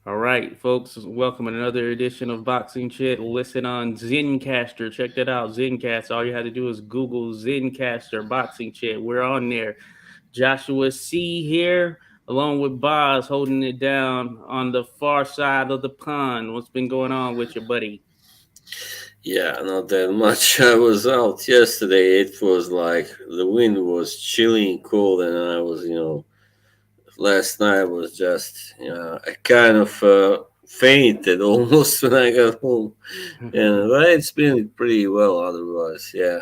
All right, folks, welcome to another edition of Boxing Chat. Listen on Zencaster. Check that out, Zencaster. All you had to do is Google Zencaster Boxing Chat. We're on there. Joshua C here, along with Boz, holding it down on the far side of the pond. What's been going on with your buddy? Yeah, not that much. I was out yesterday. It was like the wind was chilly and cold, and I was, last night was just, I kind of fainted almost when I got home. And but it's been pretty well otherwise. Yeah.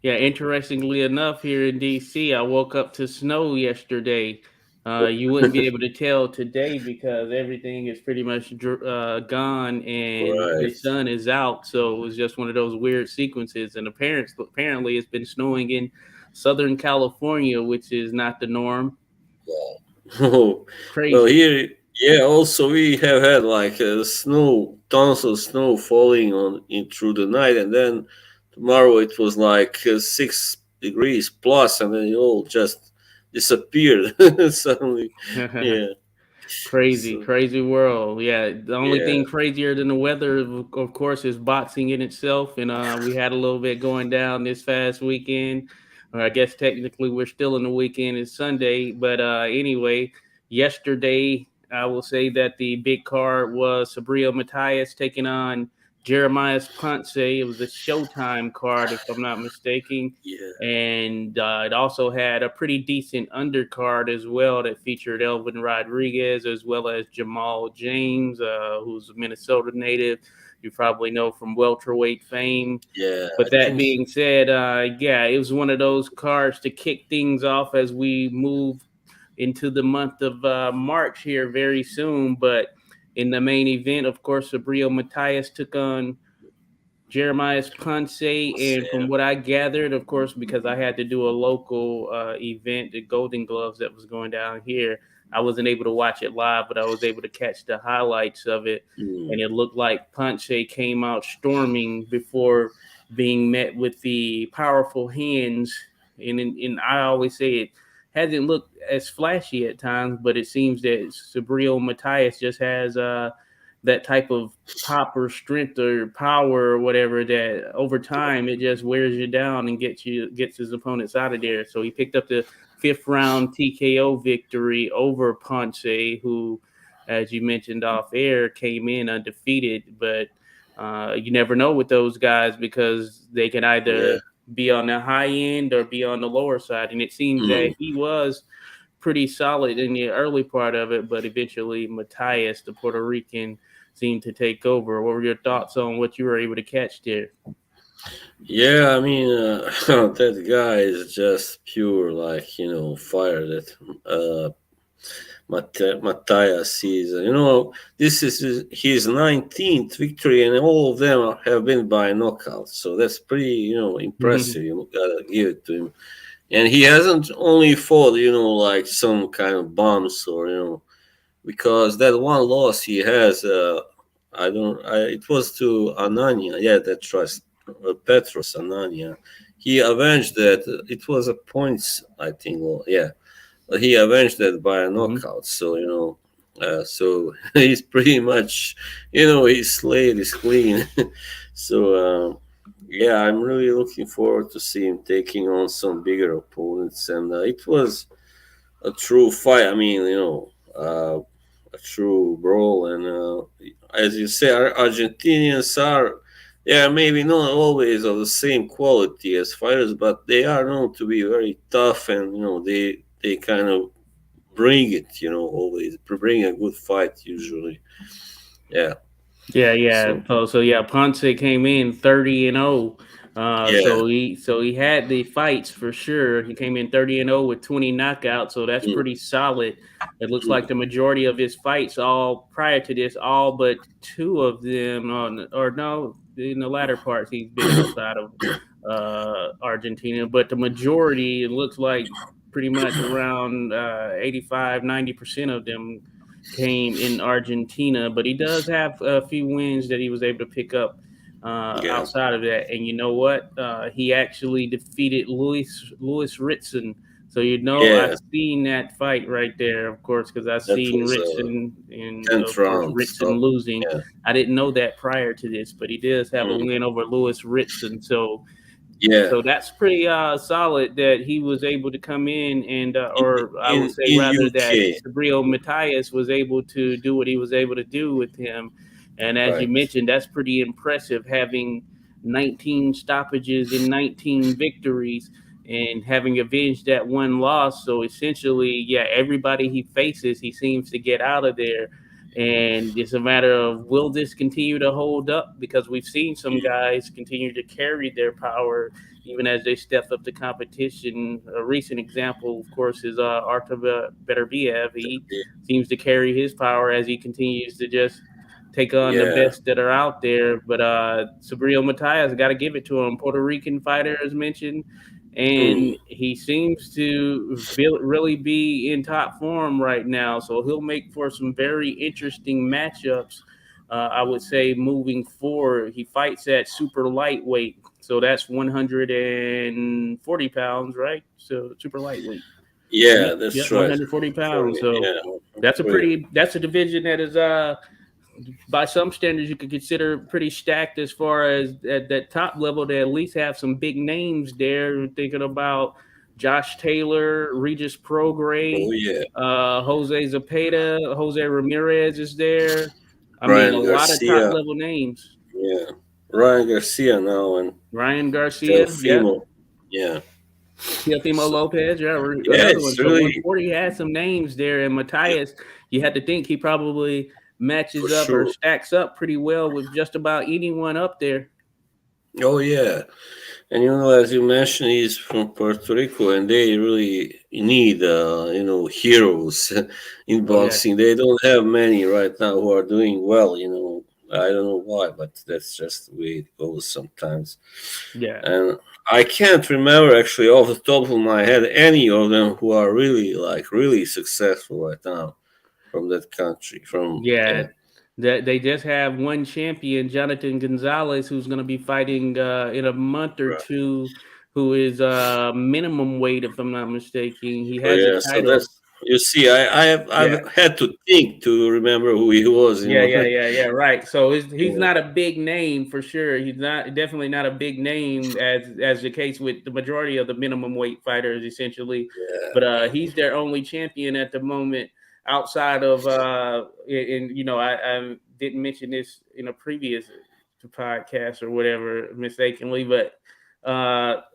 Yeah, interestingly enough, here in DC, I woke up to snow yesterday. You wouldn't be able to tell today because everything is pretty much gone and the Right. sun is out. So it was just one of those weird sequences. And apparently, it's been snowing in Southern California, which is not the norm. Wow. Oh, well, Crazy. here, yeah. Also, we have had like snow, tons of snow falling on in through the night, and then tomorrow it was like 6 degrees plus, and then it all just disappeared suddenly. Yeah. Crazy, So crazy world. Yeah, the only yeah. thing crazier than the weather, of course, is boxing in itself. And we had a little bit going down this past weekend. Or I guess technically we're still in the weekend. It's Sunday, but anyway, yesterday I will say that the big card was Subriel Matias taking on Jeremias Ponce. It was a Showtime card, if I'm not mistaken, Yeah. and it also had a pretty decent undercard as well that featured Elvin Rodriguez as well as Jamal James, who's a Minnesota native. You probably know from welterweight fame. Yeah. But I that think. being said, yeah, it was one of those cards to kick things off as we move into the month of March here very soon. But in the main event, of course, Sabriel Matias took on Jeremias Ponce, and from Yeah. what I gathered, of course, because I had to do a local event, the Golden Gloves that was going down here, I wasn't able to watch it live, but I was able to catch the highlights of it, Mm, and it looked like Ponce came out storming before being met with the powerful hands, and I always say it hasn't looked as flashy at times, but it seems that Sabriel Matias just has that type of pop or strength or power or whatever that over time it just wears you down and gets his opponents out of there. So he picked up the fifth round TKO victory over Ponce, who, as you mentioned off air, came in undefeated. But you never know with those guys because they can yeah. either be on the high end or be on the lower side. And it seems that Mm. he was pretty solid in the early part of it, but eventually Matias, the Puerto Rican, seemed to take over. What were your thoughts on what you were able to catch there? Yeah, I mean, that guy is just pure, like, fire that Matthias is. This is his 19th victory, and all of them have been by knockout. So that's pretty, impressive. You gotta give it to him. And he hasn't only fought, like some kind of bombs or, because that one loss he has, it was to Ananya. Yeah, that's right. Petros Ananya. He avenged that. It was a points, I think. Well, yeah, but he avenged that by a Mhm. knockout. So so he's pretty much, his slate is clean. so yeah, I'm really looking forward to see him taking on some bigger opponents, and it was a true fight. I mean, a true brawl, and as you say, Argentinians are. Yeah, maybe not always of the same quality as fighters, but they are known to be very tough, and they kind of bring it, always bring a good fight usually. Yeah. Yeah, yeah. So So yeah, Ponce came in 30-0. yeah. So he had the fights for sure. He came in 30-0 with 20 knockouts, so that's Mm, pretty solid. It looks like mm, the majority of his fights, all prior to this, all but two of them, or no, in the latter parts, he's been outside of Argentina, but the majority, it looks like pretty much around 85, 90% of them came in Argentina, but he does have a few wins that he was able to pick up yeah. outside of that. And you know what? He actually defeated Louis Ritson. So I've Yeah. seen that fight right there, of course, because I've That seen was Ritson 10th of course, round Ritson stop. losing. Yeah. I didn't know that prior to this, but he does have a Mm. win over Lewis Ritson. Yeah. So that's pretty solid that he was able to come in and, In or I would say in rather that UK. Subriel Matias was able to do what he was able to do with him. And as you Right. mentioned, that's pretty impressive having 19 stoppages and 19 victories and having avenged that one loss. So essentially, yeah, everybody he faces, he seems to get out of there. And it's a matter of will this continue to hold up? Because we've seen some guys continue to carry their power even as they step up to competition. A recent example, of course, is Artur Beterbiev. He seems to carry his power as he continues to just take on the Yeah. best that are out there. But Subriel Matias, got to give it to him. Puerto Rican fighter, as mentioned, and Mm. he seems to really be in top form right now. So he'll make for some very interesting matchups. I would say moving forward, he fights at super lightweight, so that's 140 pounds, right? So super lightweight. Yep, Yeah, yep, that's right. 140 For pounds. me. So Yeah. Great. that's a division that is by some standards you could consider pretty stacked as far as at that top level. They at least have some big names there. Thinking about Josh Taylor, Regis Oh Prograis, yeah. Jose Zapata, Jose Ramirez is there. I mean, a Ryan lot of top Garcia. level names. Yeah. Ryan Garcia now and Ryan Garcia, yep. Teofimo. Yeah. Teofimo So Lopez, yeah, yeah, another one. it's So really 140 has some names there, and yeah, Matthias, you had to think he probably for matches up or sure. stacks up pretty well with just about anyone up there. Oh yeah. And as you mentioned, he's from Puerto Rico, and they really need, heroes in Oh yeah, boxing. They don't have many right now who are doing well. I don't know why, but that's just the way it goes sometimes. yeah, And I can't remember actually off the top of my head any of them who are really successful right now from that country. From yeah. yeah, That they just have one champion, Jonathan Gonzalez, who's going to be fighting in a month or right. two. Who is minimum weight, if I'm not mistaken. He So has a yeah, so title. that's you see, Yeah, I've had to think to remember who he was. yeah. Right. So he's Yeah, not a big name for sure. He's not definitely not a big name as the case with the majority of the minimum weight fighters, essentially. yeah, But he's their only champion at the moment outside of and I didn't mention this in a previous podcast or whatever mistakenly, but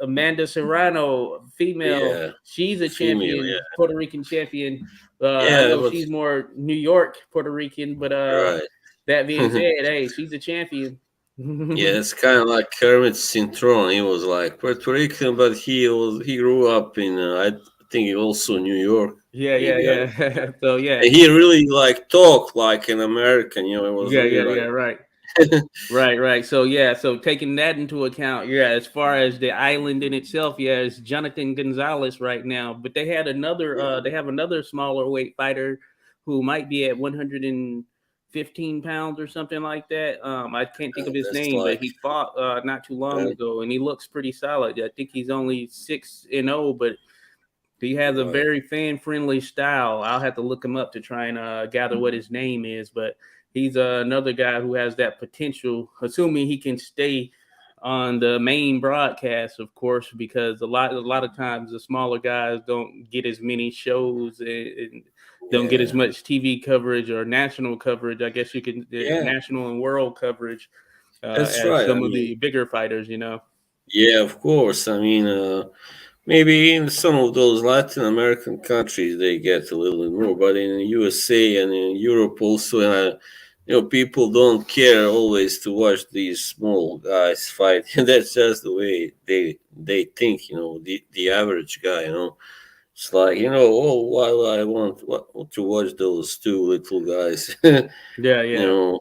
Amanda Serrano, female, yeah, she's a female. champion, Yeah, Puerto Rican champion. I yeah, know but she's more New York Puerto Rican, but right. that being said, hey, she's a champion. Yeah, yeah, it's kind of like Kermit Cintron. He was like Puerto Rican, but he grew up in I think also New York. Maybe I don't know. yeah. So yeah, And he really like talked like an American. It was really yeah. like Right. Right. So yeah, so taking that into account, yeah, as far as the island in itself, yeah, it's Jonathan Gonzalez right now. But yeah, they have another smaller weight fighter who might be at 115 pounds or something like that. I can't think of his that's name, but like he fought not too long uh, ago, and he looks pretty solid. I think he's only 6-0, but he has a right. very fan friendly style. I'll have to look him up to try and gather what his name is, but he's another guy who has that potential, assuming he can stay on the main broadcast, of course, because a lot of times the smaller guys don't get as many shows and don't get as Yeah, much TV coverage or national coverage. I guess you can yeah, national and world coverage that's as right. I some of mean, the bigger fighters. yeah, of course. I mean, maybe in some of those Latin American countries they get a little bit more, but in the USA and in Europe also, people don't care always to watch these small guys fight. That's just the way they think. The average guy. It's like oh, why would I want to watch those two little guys? Yeah, you yeah. know,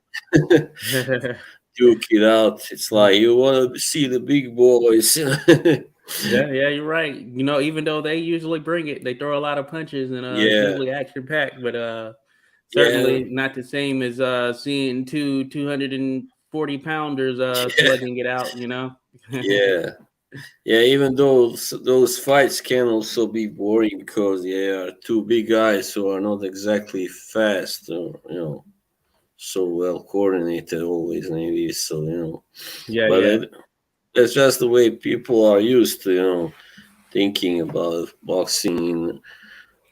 duke it out. It's like you want to see the big boys. Yeah, you're right. Even though they usually bring it, they throw a lot of punches and it's Yeah, usually action packed, but yeah, certainly not the same as seeing 240 pounders slugging it out. yeah, yeah. Even though those fights can also be boring because they are two big guys who are not exactly fast, or. so well coordinated always, maybe. So Yeah, but yeah. that's just the way people are used to, thinking about boxing.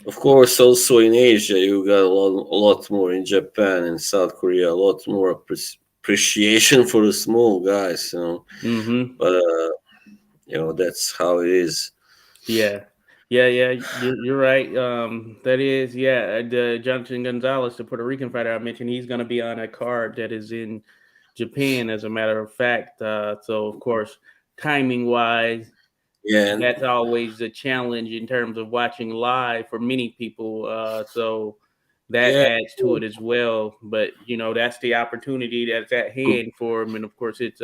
Of course, also in Asia, you got a lot more in Japan and South Korea, a lot more appreciation for the small guys, Mm-hmm. But that's how it is. Yeah. Yeah, yeah, you're right. That is, yeah, the Jonathan Gonzalez, the Puerto Rican fighter I mentioned, he's going to be on a card that is in Japan, as a matter of fact. So, of course, timing wise, Yeah, that's always a challenge in terms of watching live for many people. So that yeah, adds to it as well. But that's the opportunity that's at hand for him, and of course, it's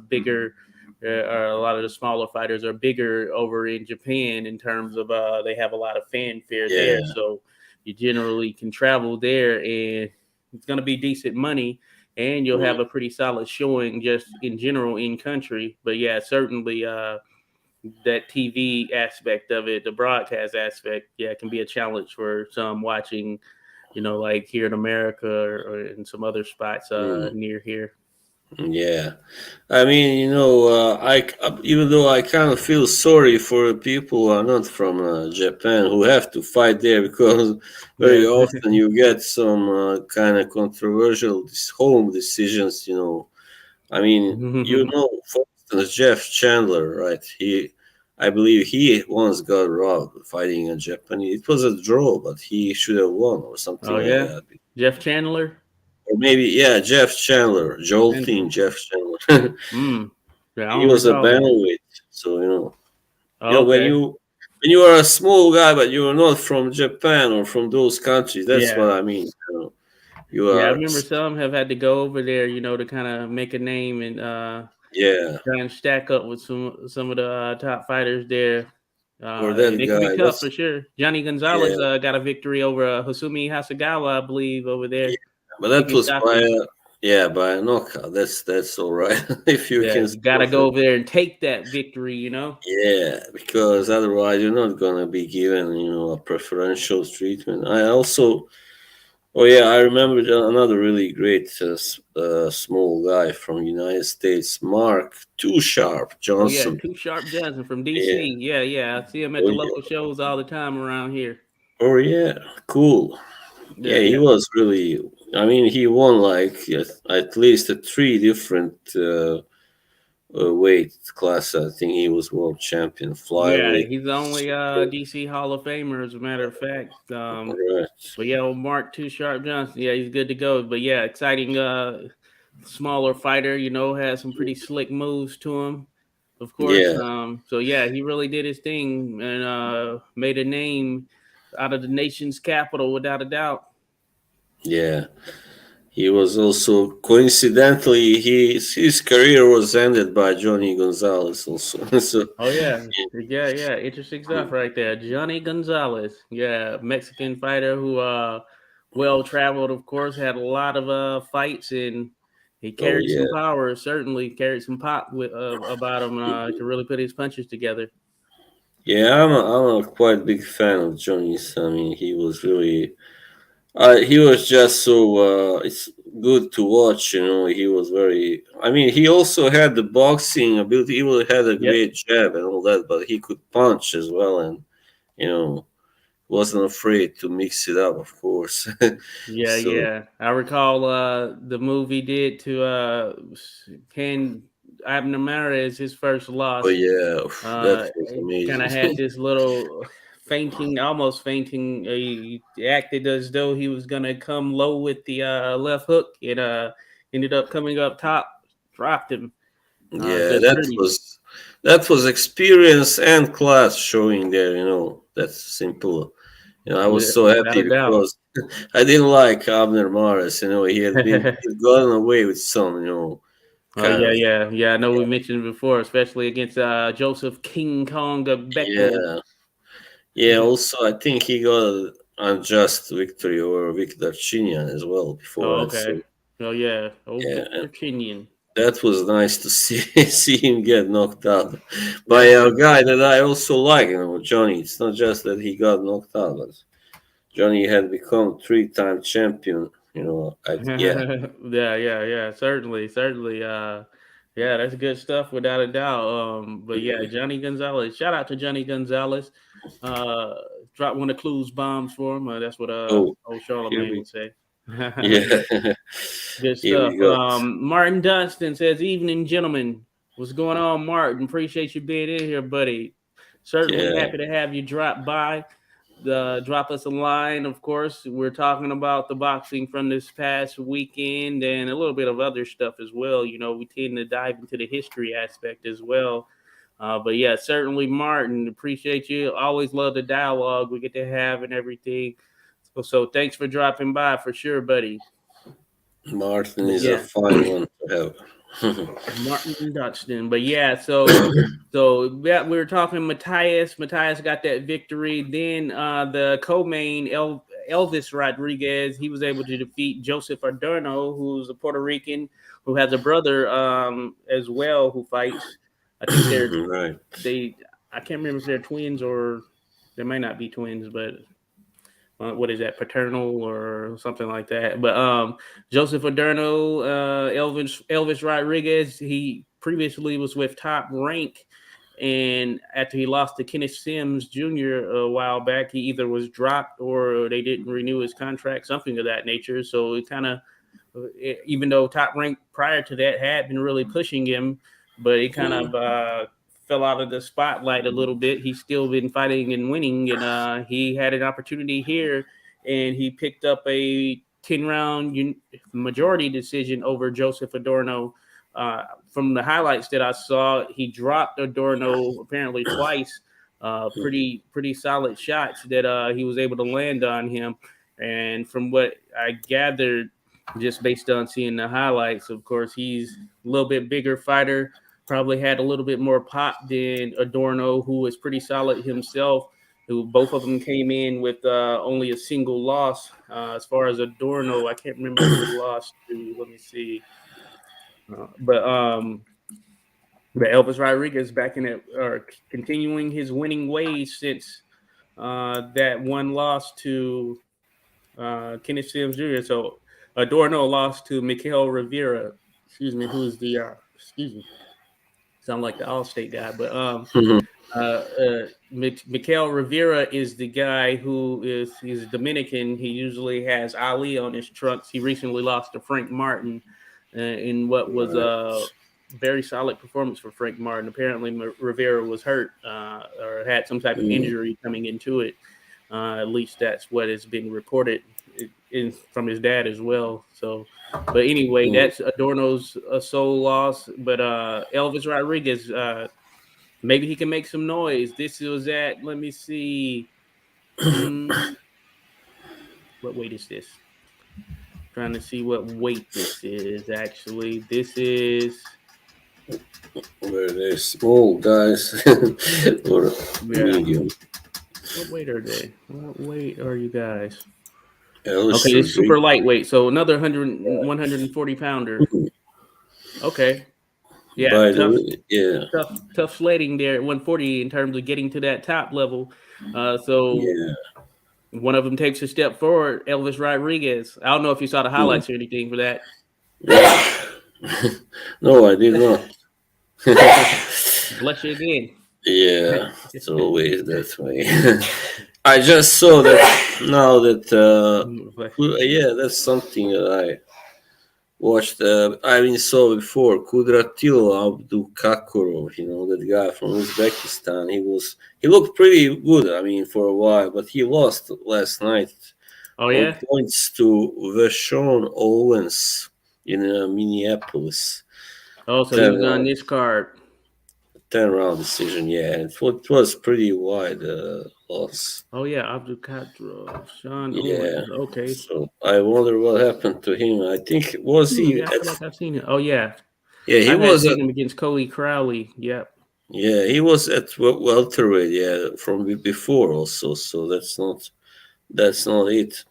bigger. A lot of the smaller fighters are bigger over in Japan in terms of they have a lot of fanfare there, yeah, so you generally can travel there, and it's going to be decent money. And you'll mm, have a pretty solid showing just in general in country. But yeah, certainly that TV aspect of it, the broadcast aspect, yeah, it can be a challenge for some watching, like here in America or in some other spots mm, near here. yeah. I mean, even though I kind of feel sorry for the people who are not from Japan who have to fight there because very Yeah. often you get some kind of controversial home decisions. I mean, for instance, Jeff Chandler, right? I believe he once got robbed fighting a Japanese. It was a draw, but he should have won or Oh something like yeah, that. Jeff Chandler. Or maybe, yeah, Jeff Chandler, Chandler. jolting Jeff Chandler. Mm. Yeah, I He don't was a recall that. bantamweight, so when Okay. you are a small guy, but you are not from Japan or from those countries. That's Yeah. what I mean. You Yeah, I are, remember some have had to go over there, to kind of make a name and yeah. try and stack up with some of the top fighters there. Or And that it can be guy. tough for sure. Johnny Gonzalez Yeah, got a victory over Hasumi Hasagawa, I believe, over yeah. there. But that Kicking was by stocky. by a knockout. That's all right if you Yeah, can you got to score go that. over there and take that victory. Yeah, because otherwise you're not gonna be given a preferential treatment. I also Oh yeah, I remember another really great small guy from United States, Mark Too Sharp Oh, yeah, Johnson. Too Sharp Johnson from Yeah. DC. Yeah, yeah. I see him at Oh the yeah. local shows all the time around here. Oh yeah. Cool. Yeah, Yeah, he yeah. was really. I mean, he won like at least three different weight class. I think he was world champion Yeah, flyweight. he's the only DC Hall of Famer, as a matter of fact. Right. But yeah, old Mark Too Sharp Johnson, yeah, he's good to go. But yeah, exciting smaller fighter, has some pretty slick moves to him, of course. Yeah. So yeah, he really did his thing and made a name out of the nation's capital without a doubt. Yeah. He was also coincidentally his career was ended by Johnny Gonzalez also. So Oh yeah, yeah, yeah. Interesting stuff right there. Johnny Gonzalez, yeah, Mexican fighter who well traveled, of course, had a lot of fights and he oh carried yeah, some power. Certainly carried some pop with about him to really put his punches together. yeah. I'm a quite big fan of Johnny's. I mean, he was really he was just so it's good to watch. He was very. I mean, he also had the boxing ability. He really had a Yep. great jab and all that, but he could punch as well, and you know wasn't afraid to mix it up. Of course. Yeah, So yeah. I recall the move he did to Ken Abner his first oh loss. yeah, that was Kind of amazing. had this little fainting, almost fainting. He acted as though he was gonna come low with the left hook. It ended up coming up top, dropped him Yeah, just pretty. that was experience and class showing there. That's simple. I was so Without happy a doubt. because I didn't like Abner Mares. He'd gotten away with some, Oh kind yeah, of yeah, yeah. I know we mentioned it before, especially against Joseph King Kong Beckman. yeah, yeah. Also, I think he got an unjust victory over Victor Chinyan as well before Oh, that. okay. So Oh yeah. Oh, yeah, and Victor Kenyon. that was nice to see see him get knocked out by a guy that I also like. Johnny. It's not just that he got knocked out, but Johnny had become three-time champion. Yeah. Yeah. Certainly. Yeah, that's good stuff without a doubt. But yeah, Johnny Gonzalez. Shout out to Johnny Gonzalez. Uh, drop one of Clues bombs for him. That's what Oh, old here Charlemagne we would say. yeah. Good Here we stuff. go. Martin Dunstan says, "Evening, gentlemen. What's going on, Martin? Appreciate you being in here, buddy. Certainly Yeah. happy to have you drop by. Drop us a line. Of course, we're talking about the boxing from this past weekend and a little bit of other stuff as well. You know, we tend to dive into the history aspect as well. But yeah, certainly, Martin. Appreciate you. Always love the dialogue we get to have and everything. So thanks for dropping by for sure, buddy. Martin But is a yeah, fine one to have. Martin Dunstan. But yeah, so yeah, we were talking Matias. Matias got that victory. Then the co-main Elvis Rodriguez, he was able to defeat Joseph Adorno, who's a Puerto Rican who has a brother as well who fights. I think Right. they I can't remember if they're twins or they may not be twins, but what is that, paternal or something like that. But Joseph Adorno, Elvis Rodriguez, he previously was with Top Rank, and after he lost to Kenneth Sims Jr. a while back, he either was dropped or they didn't renew his contract, something of that nature. So it kind of, even though Top Rank prior to that had been really pushing him, but it kind Mm. of fell out of the spotlight a little bit. He's still been fighting and winning, and he had an opportunity here, and he picked up a 10-round majority decision over Joseph Adorno. From the highlights that I saw, he dropped Adorno apparently twice. Pretty solid shots that he was able to land on him. And from what I gathered, just based on seeing the highlights, of course, he's a little bit bigger fighter, probably had a little bit more pop than Adorno, who was pretty solid himself. Who both of them came in with only a single loss. As far as Adorno, I can't remember who he lost to. Let me see. Uh, but um, but Elvis Rodriguez back in it, or continuing his winning ways since that one loss to Kenneth Sims Jr. So Adorno lost to Mikael Rivera. Excuse me, who's the excuse me, sound like the Allstate guy, but Mikael Rivera is the guy who he's Dominican. He usually has Ali on his trunks. He recently lost to Frank Martin in what was Right. a very solid performance for Frank Martin. Apparently, Rivera was hurt or had some type of Mm. injury coming into it. At least that's what has been reported from his dad as well. So, but anyway, Mm. that's Adorno's sole loss. But Elvis Rodriguez, maybe he can make some noise. This was at, let me see, mm, what weight is this? Trying to see what weight this is. Actually, this is Where they're small guys or yeah. medium. What weight are they? What weight are you guys? Ellis Okay, it's super Rodriguez. lightweight. So another 140 pounder. Okay. Yeah, By the way, yeah, tough sledding there at 140 in terms of getting to that top level. So yeah. one of them takes a step forward, Elvis Rodriguez. I don't know if you saw the Mm. highlights or anything for that. No, I did not. Bless you again. Yeah, it's always that way. I just saw that now that yeah, that's something that I watched. I mean, saw before Kudratilo Abdukakurov. That guy from Uzbekistan. He looked pretty good. I mean, for a while, but he lost last night Oh on yeah. points to Vashon Owens in Minneapolis. Oh, so he 10 was on round, this card. 10 round decision. Yeah, it was pretty wide loss. Oh yeah, Abdul Kadrov, Sean Yeah. Owens. Okay. So I wonder what happened to him. I think was he Yeah, I at feel like I've seen it. Oh yeah, yeah he I had was seen at him against Coley Crowley. Yep. welterweight, yeah, from before also. So that's not it.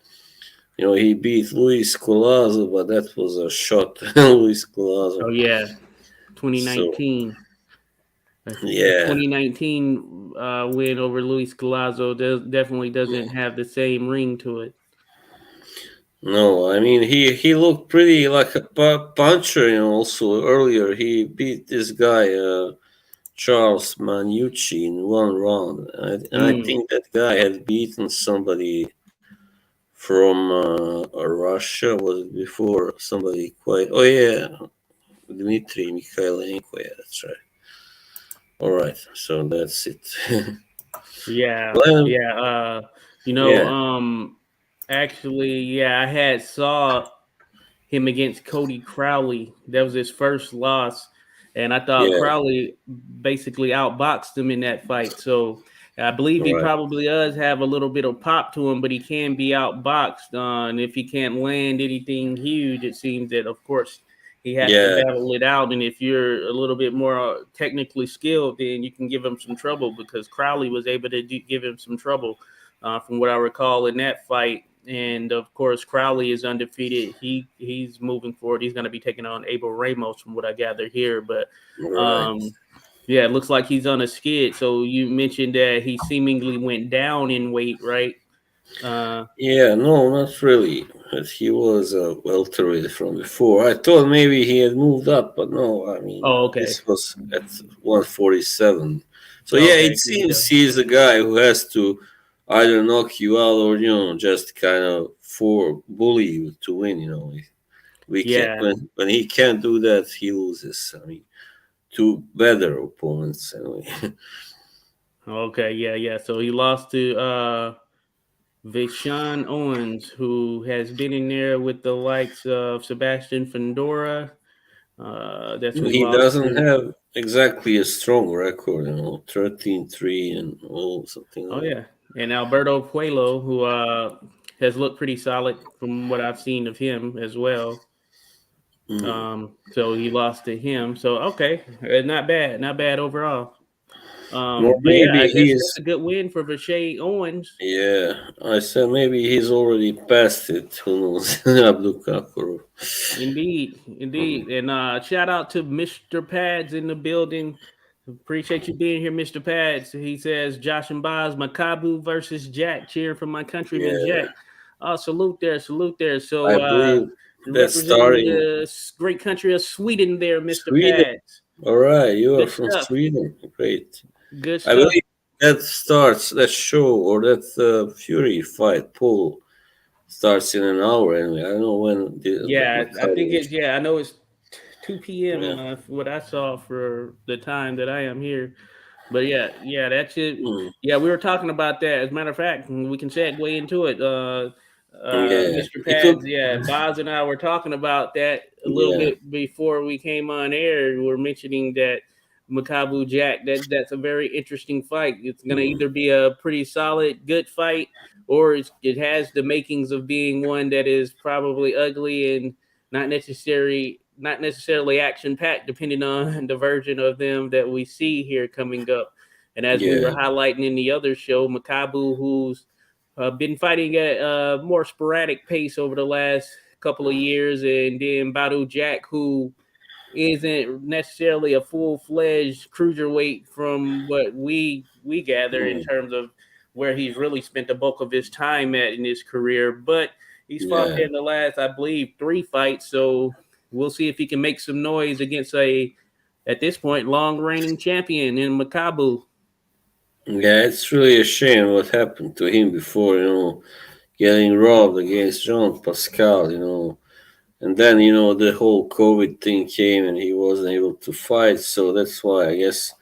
He beat Luis Colazo, but that was a shot. Luis Oh Colazo. yeah, So 2019. The yeah, 2019 win over Luis Galazzo definitely doesn't have the same ring to it. No, I mean he looked pretty like a puncher. Also earlier he beat this guy Charles Manucci in one round. I Mm. think that guy had beaten somebody from Russia. Was it before somebody quite? Oh yeah, Dmitry Mikhailenko. Yeah, that's right. All right, so that's it. Yeah, Well, yeah. You know, yeah, actually, yeah, I had saw him against Cody Crowley. That was his first loss, and I thought yeah. Crowley basically outboxed him in that fight. So I believe All he right. probably does have a little bit of pop to him, but he can be outboxed. And if he can't land anything huge, it seems that of course he has to Yeah, battle it out. And if you're a little bit more technically skilled, then you can give him some trouble because Crowley was able to give him some trouble, from what I recall in that fight. And of course, Crowley is undefeated. He's moving forward. He's going to be taking on Abel Ramos, from what I gather here. But right. um, yeah, it looks like he's on a skid. So you mentioned that he seemingly went down in weight, right? Uh, Yeah, no, not really. But he was a welterweight from before. I thought maybe he had moved up, but no. I mean, oh, okay, this was at 147. So yeah, it okay, good to seems go. he's a guy who has to either knock you out or just kind of for bully you to win. We can Yeah, when he can't do that, he loses. I mean, to better opponents anyway. okay, yeah, yeah. So he lost to Vishawn Owens, who has been in there with the likes of Sebastian Fendora. That's who he He lost doesn't to. have exactly a strong record, 13-3 and all something Oh like that. yeah, and Alberto Puelo, who has looked pretty solid from what I've seen of him as well. Mm. So he lost to him. So okay, not bad, not bad overall. Or But yeah, I maybe guess that's he's, a good win for Vishay Owens. yeah, I said maybe he's already past it. Who knows? Abdul. Indeed, Mm. indeed, and shout out to Mr. Pads in the building. Appreciate you being here, Mr. Pads. He says Josh and Boz Makabu versus Jack, cheering for my countryman Yeah, Jack. Salute there, salute there. I So believe that's representing starting the great country of Sweden there, Mr. Sweden. Pads. All right, you are Good from stuff. Sweden. Great. Good I stuff. believe that starts, that show or that Fury fight pool starts in an hour anyway. I don't know when the Yeah, I think Maccabi. it's yeah. I know it's 2 p.m. Yeah. What I saw for the time that I am here. But yeah, yeah, that's it. Mm. Yeah, we were talking about that. As a matter of fact, we can segue into it. Yeah. Mr. It Pads, took. yeah, Boz and I were talking about that a little Yeah. bit before we came on air. We were mentioning that Makabu Jack. That's a very interesting fight. It's gonna Mm. either be a pretty solid, good fight, or it has the makings of being one that is probably ugly and not necessarily action packed, depending on the version of them that we see here coming up. And as we were Yeah. highlighting in the other show, Makabu, who's been fighting at a more sporadic pace over the last couple of years, and then Badu Jack, who isn't necessarily a full fledged cruiserweight from what we gather in Mm. terms of where he's really spent the bulk of his time at in his career. But he's fought Yeah. there in the last, I believe, 3 fights. So we'll see if he can make some noise against at this point, long reigning champion in Makabu. Yeah. It's really a shame what happened to him before. Getting robbed against Jean Pascal. And then the whole COVID thing came and he wasn't able to fight. So that's why I guess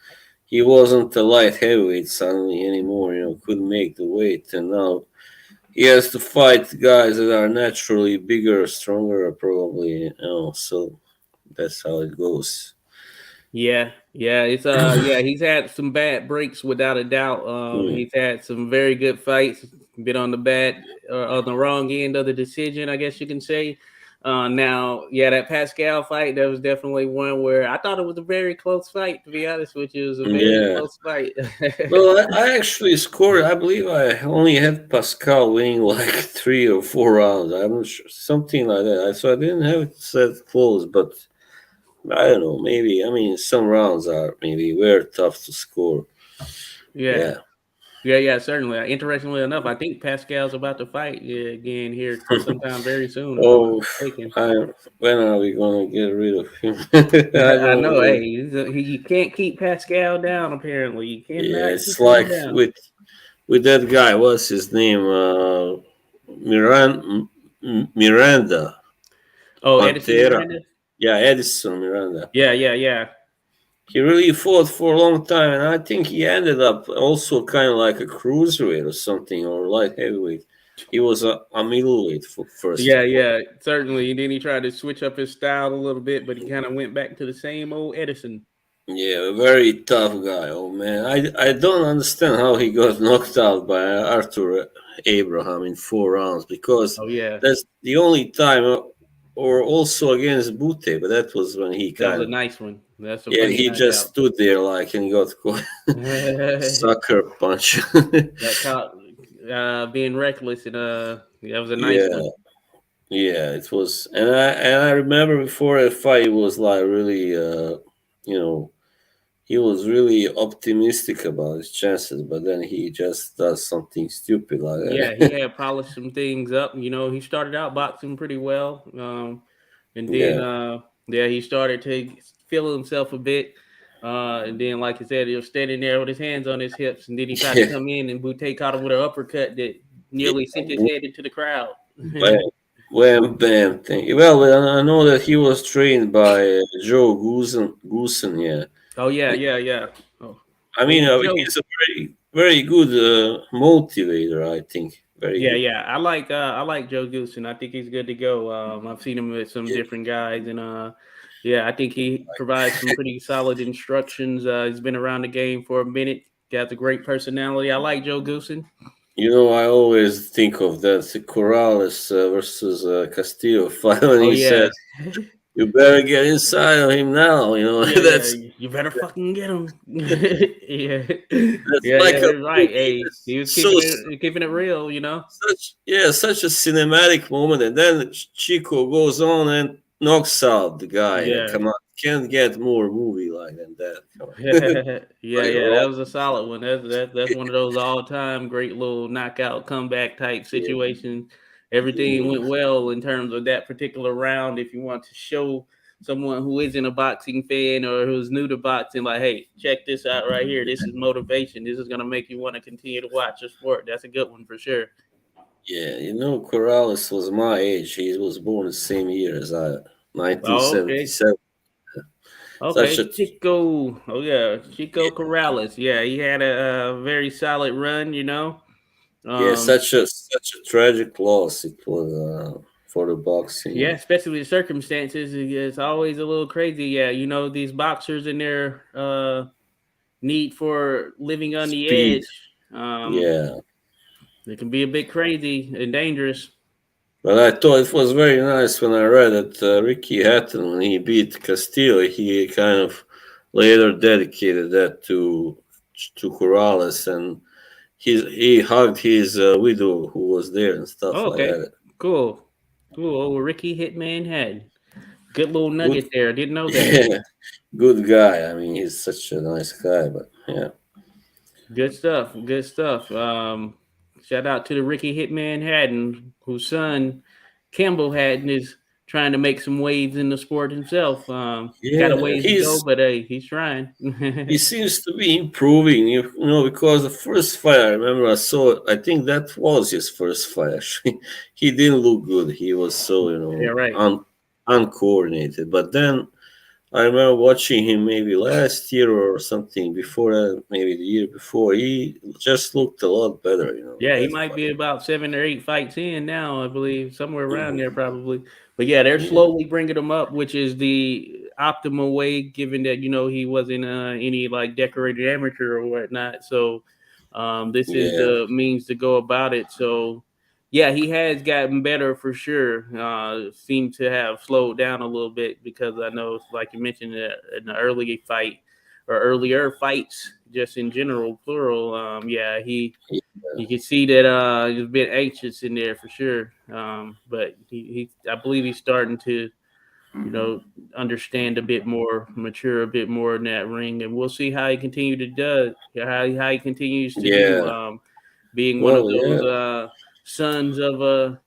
he wasn't a light heavyweight suddenly anymore. Couldn't make the weight, and now he has to fight guys that are naturally bigger, stronger, probably. So that's how it goes. Yeah, yeah, yeah, he's had some bad breaks without a doubt. Mm. He's had some very good fights, been on the bad on the wrong end of the decision, I guess you can say. Now, yeah, that Pascal fight, that was definitely one where I thought it was a very close fight, to be honest with you. It was a very Yeah. close fight. Well, I actually scored. I believe I only had Pascal winning like 3 or 4 rounds. I'm not sure, something like that. So I didn't have it set close, but I don't know. Maybe I mean some rounds are maybe very tough to score. Yeah. Yeah. Yeah, yeah, certainly. Interestingly enough, I think Pascal's about to fight again here sometime very soon, if I'm not Oh, mistaken. I, when are we gonna get rid of him? I I don't know. know. Hey, you can't keep Pascal down. Apparently, you Yeah, cannot it's keep him like down. with that guy. What's his name? Miranda Oh, Edison Pantera. Miranda. Yeah, Edison Miranda. Yeah, yeah, yeah. He really fought for a long time, and I think he ended up also kind of like a cruiserweight or something, or light heavyweight. He was a middleweight for, first Yeah, of all. yeah, certainly. And then he tried to switch up his style a little bit, but he kind of went back to the same old Edison. Yeah, a very tough guy. Oh man, I don't understand how he got knocked out by Arthur Abraham in 4 rounds because Oh yeah, that's the only time, or also against Butte, but that was when he that was kind a of nice one. That's a yeah funny he just knockout. stood there like and got caught Got sucker punch. caught being reckless, and that was a nice Yeah, one. yeah, it was, and I remember before the fight, it was like really, you know, he was really optimistic about his chances, but then he just does something stupid like Yeah, he that. had polished some things up. You know, he started out boxing pretty well, and then Yeah, yeah, he started to feel himself a bit. And then, like I said, he was standing there with his hands on his hips, and then he tried to yeah, come in, and Butte caught him with an uppercut that yeah. nearly sent his head into the crowd. Wham, wham, bam thing. Well, I know that he was trained by Joe Goosen. Yeah, Oh yeah, yeah, yeah. Oh, I mean, oh Joe. he's a very good motivator. I think very Yeah, good. yeah. I like Joe Goosen. I think he's good to go. I've seen him with some Yeah, different guys, and yeah, I think he provides some pretty solid instructions. He's been around the game for a minute. Got a great personality. I like Joe Goosen. I always think of that Corrales versus Castillo fight when Oh he yeah, says, "You better get inside of him now." yeah, yeah. That's You better fucking get him. Yeah, that's yeah, yeah. like a You're right. movie. Hey, That's he was so keeping it real. You know. such a cinematic moment, and then Chico goes on and knocks out the guy. Yeah. Come on, can't get more movie like than that. Come on. Yeah, Like yeah, that rock. was a solid one. That's one of those all time great little knockout comeback type Yeah, situations. Everything yeah, went well in terms of that particular round. If you want to show someone who isn't a boxing fan or who's new to boxing, like, hey, check this out right here. This is motivation. This is gonna make you want to continue to watch the sport. That's a good one for sure. yeah. Corrales was my age. He was born the same year as I, Oh, okay. 1977. Such Okay, a Chico. Oh yeah, Chico Corrales. Yeah, he had a very solid run. You know. yeah, Um, such a tragic loss it was for the boxing. Yeah, especially the circumstances. It's always a little crazy. Yeah, you know, these boxers and their need for living on the Speed, edge. yeah. It can be a bit crazy and dangerous. But I thought it was very nice when I read that Ricky Hatton, when he beat Castillo, he kind of later dedicated that to Corrales, and he hugged his widow who was there and stuff Oh, like okay, that. cool, cool. Oh, Ricky Hitman had good little Good, nugget there. Didn't know that. yeah, good guy. I mean, he's such a nice guy. But yeah, Good stuff. Good stuff. Shout out to the Ricky Hitman Haddon, whose son Campbell Haddon is trying to make some waves in the sport himself. Got a yeah, ways to go, but hey, he's trying. he seems to be improving. Because the first fight I remember I saw, I think that was his first fight. Actually, he didn't look good. He was so Yeah, right. uncoordinated. But then I remember watching him maybe last year or something before that, maybe the year before. He just looked a lot better. Yeah, he That might fight. be about 7 or 8 fights in now, I believe, somewhere around there probably. But yeah, they're Yeah, slowly bringing him up, which is the optimal way, given that he wasn't any like decorated amateur or whatnot. So this is yeah, the means to go about it. So yeah, he has gotten better for sure. Seemed to have slowed down a little bit because I know, like you mentioned, in the early fight or earlier fights, just in general, plural. Yeah, you can see that he's a bit anxious in there for sure. But I believe he's starting to. understand a bit more, mature a bit more in that ring, and we'll see how he continue to do, how he continues to do, Yeah. being one of Well, those yeah. sons of a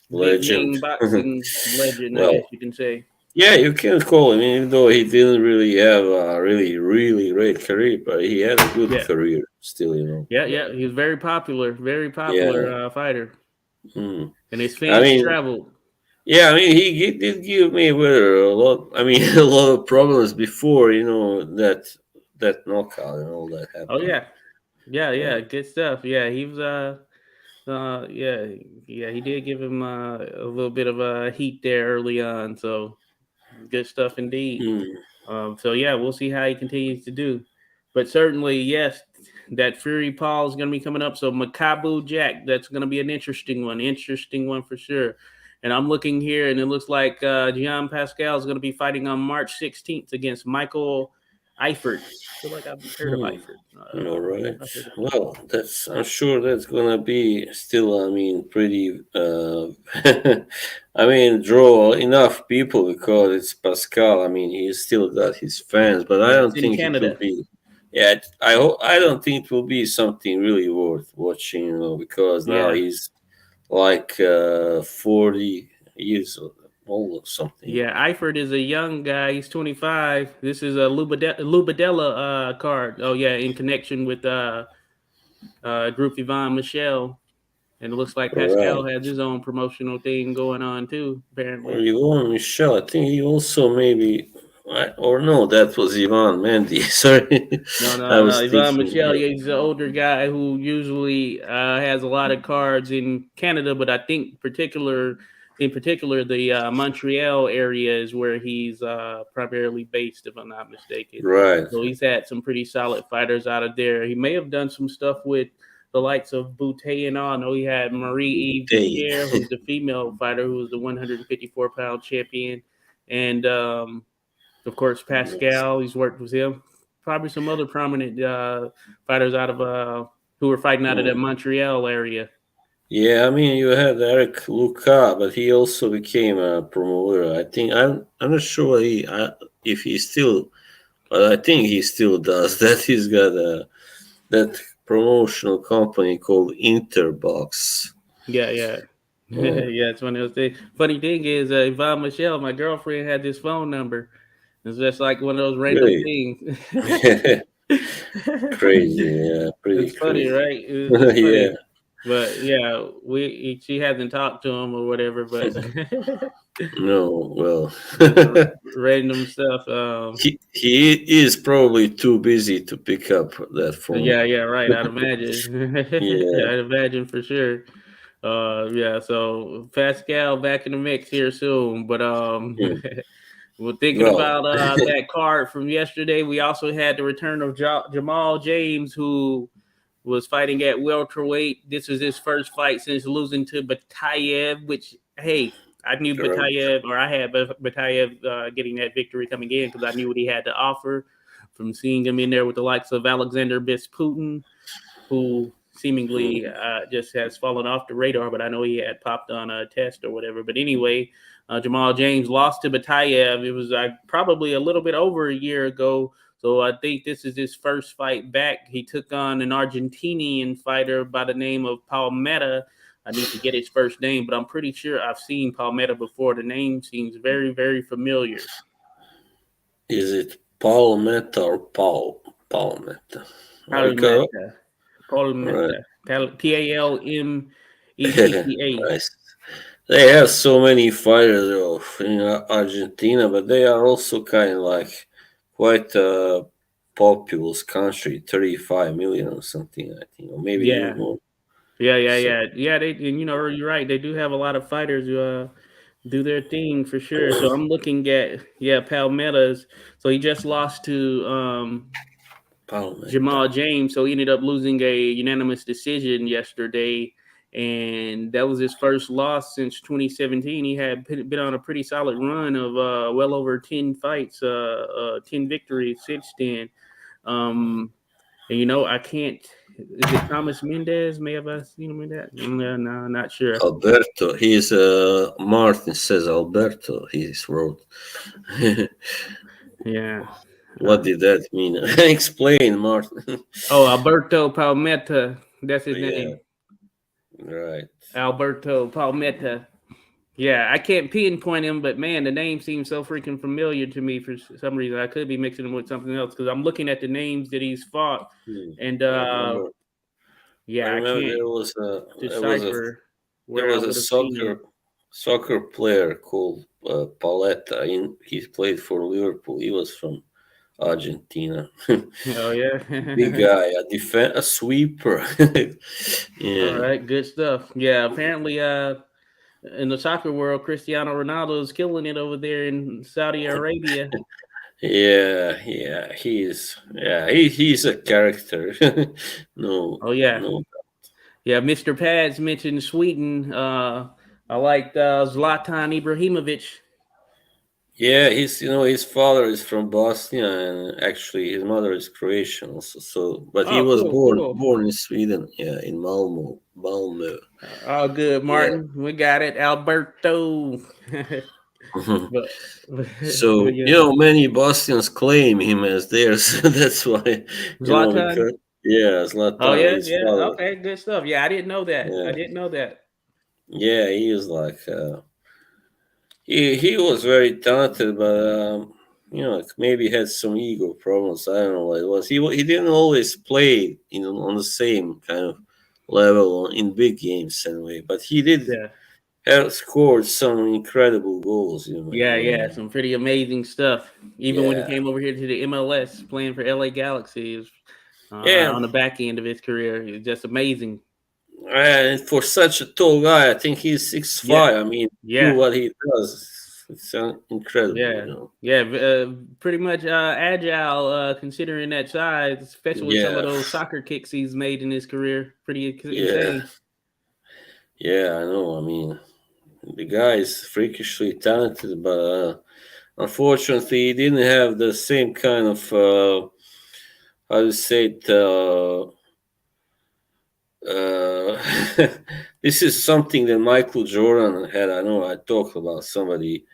big Legend. name boxing legend, I Well, guess you can say. yeah, you can call him, even though he didn't really have a really, really great career, but he had a good Yeah, career still. yeah, But yeah. He was very popular yeah. fighter, Mm. and his I fans mean, traveled. yeah, I mean, did give Mayweather a lot. I mean, a lot of problems before, that knockout and all that Oh happened. yeah, yeah, Yeah. yeah. Good stuff. Yeah, he was yeah, yeah. He did give him a little bit of heat there early on. So good stuff indeed. Mm. So yeah, we'll see how he continues to do. But certainly, yes, that Fury Paul is going to be coming up. So Makabu Jack, that's going to be an interesting one for sure. And I'm looking here, and it looks like Gian Pascal is going to be fighting on March 16th against Michael Eifert. I feel like I've heard of Hmm. Eifert. All I believe right. I've heard of him. Well, that's I'm sure that's gonna be still. I mean, pretty. I mean, draw enough people because it's Pascal. I mean, he's still got his fans, but I Yeah, it's don't in think it will Canada. be. Yeah, I don't think it will be something really worth watching. Because now Yeah, he's like 40 years old or something. yeah. Eifert is a young guy. He's 25. This is a Lubadella card. Oh yeah, in connection with Group Yvonne Michelle. And it looks like All right. Pascal has his own promotional thing going on too, Or apparently. Yvonne Michel. I think he also maybe, or no, that was Ivan Mendy. Sorry, No, I no, no. was Yvonne thinking. Michelle, yeah, he's an older guy who usually has a lot of cards in Canada, but I think in particular, the Montreal area is where he's primarily based, if I'm not mistaken. Right. So he's had some pretty solid fighters out of there. He may have done some stuff with the likes of Boutte and all. I know he had Marie Eve Day. Pierre, who's the female fighter, who was the 154-pound champion, and of course, Yes. Pascal, he's worked with him. Probably some other prominent fighters out of who were fighting out of that Mm. Montreal area. Yeah, I mean, you had Eric Luca, but he also became a promoter. I think I'm not sure if he still, but I think he still does that. He's got that promotional company called Interbox. Yeah, yeah. Yeah, Yeah, it's one of those things. Funny thing is, Yvonne Michelle, my girlfriend, had this phone number. It's just like one of those random really things. crazy. Yeah, pretty It's funny, crazy. right? It's Yeah. funny, but yeah, we she hasn't talked to him or whatever, but No, well, just random stuff. he is probably too busy to pick up that phone. Yeah, yeah, right. I'd imagine. Yeah. I'd imagine for sure. Yeah. So Pascal back in the mix here soon, but Hmm. we're thinking Well, about that card from yesterday. We also had the return of Jamal James, who was fighting at welterweight. This was his first fight since losing to Batayev, which, hey, I knew right. Batayev, or I had Batayev getting that victory coming in because I knew what he had to offer from seeing him in there with the likes of Alexander Bisputin, who seemingly Hmm. just has fallen off the radar, but I know he had popped on a test or whatever. But anyway, Jamal James lost to Batayev. It was probably a little bit over a year ago. So I think this is his first fight back. He took on an Argentinian fighter by the name of Palmetta. I need to get his first name, but I'm pretty sure I've seen Palmetta before. The name seems very, very familiar. Is it Paul Meta or Paul Meta? Are you correct? Palmetta. Right. Palmetta. Palmetta. Nice. They have so many fighters in Argentina, but they are also kind of like quite a populous country, 35 million or something, I think, or maybe even Yeah. more. Yeah, yeah, So, yeah, yeah. They, and you're right. They do have a lot of fighters who do their thing for sure. So I'm looking at Palmettos. So he just lost to Palmetta. Jamal James. So he ended up losing a unanimous decision yesterday, and that was his first loss since 2017. He had been on a pretty solid run of well over 10 fights, 10 victories since then. Um, And I can't. Is it Thomas Mendez? May have I seen him in that? No, no, not sure. Alberto. He's Martin says Alberto. He's wrote. Yeah. What did that mean? Explain, Martin. Oh, Alberto Palmetta. That's his Yeah, name. right. Alberto Palmetta. Yeah, I can't pinpoint him, but man, the name seems so freaking familiar to me for some reason. I could be mixing him with something else because I'm looking at the names that he's fought, Hmm. and I remember. I yeah, I remember can't decipher there where I was a would have seen him. soccer player called Paletta. He played for Liverpool. He was from Argentina. Oh yeah. Big guy, a sweeper. All Yeah, right, good stuff. Yeah, apparently, in the soccer world, Cristiano Ronaldo is killing it over there in Saudi Arabia. he's a character. No, Oh yeah, no. yeah. Mr. Pads mentioned Sweden. I liked Zlatan Ibrahimovic. Yeah, his father is from Bosnia, and actually his mother is Croatian also. So, but he Oh, was cool, cool. born in Sweden. Yeah, in Malmo, Malmö. All good, Yeah. Martin. We got it, Alberto. but, but So yeah, many Bosnians claim him as theirs. That's why Zlatan. because yeah, Oh Zlatan, yeah, his yeah. father. Okay, good stuff. Yeah, I didn't know that. I Yeah, didn't know that. yeah, he is like he was very talented, but maybe had some ego problems. I don't know what it was. He didn't always play on the same kind of level in big games anyway. But he did Yeah. have scored some incredible goals. Yeah, yeah, some pretty amazing stuff. Even when he Yeah, came over here to the MLS playing for LA Galaxy, it was, yeah. on the back end of his career, it was just amazing. And for such a tall guy, I think he's six Yeah, five. I mean, do yeah, what he does. It's incredible, yeah, yeah. Pretty much agile considering that size, especially with some of Yeah, those soccer kicks he's made in his career. Pretty yeah, insane. yeah. I know. I mean, the guy is freakishly talented, but unfortunately, he didn't have the same kind of how to say it. Uh, this is something that Michael Jordan had. I know. I talked about somebody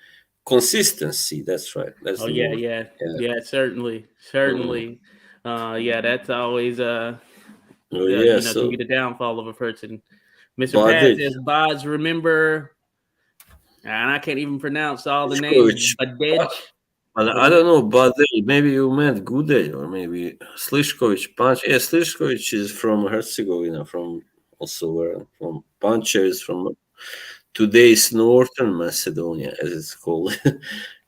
consistency. That's right. That's Oh the yeah, word. yeah, Yeah. yeah. Certainly, Mm. certainly. Yeah, that's always Oh yeah. can be So the downfall of a person. Mr. Pat Badic, says, "Bods, remember," and I can't even pronounce all the names. Slišković. Badej. I don't know, but maybe you meant Gude or maybe Slišković Panch. Yeah, Slišković is from Herzegovina, from also where from Pančev is from today's Northern Macedonia, as it's called.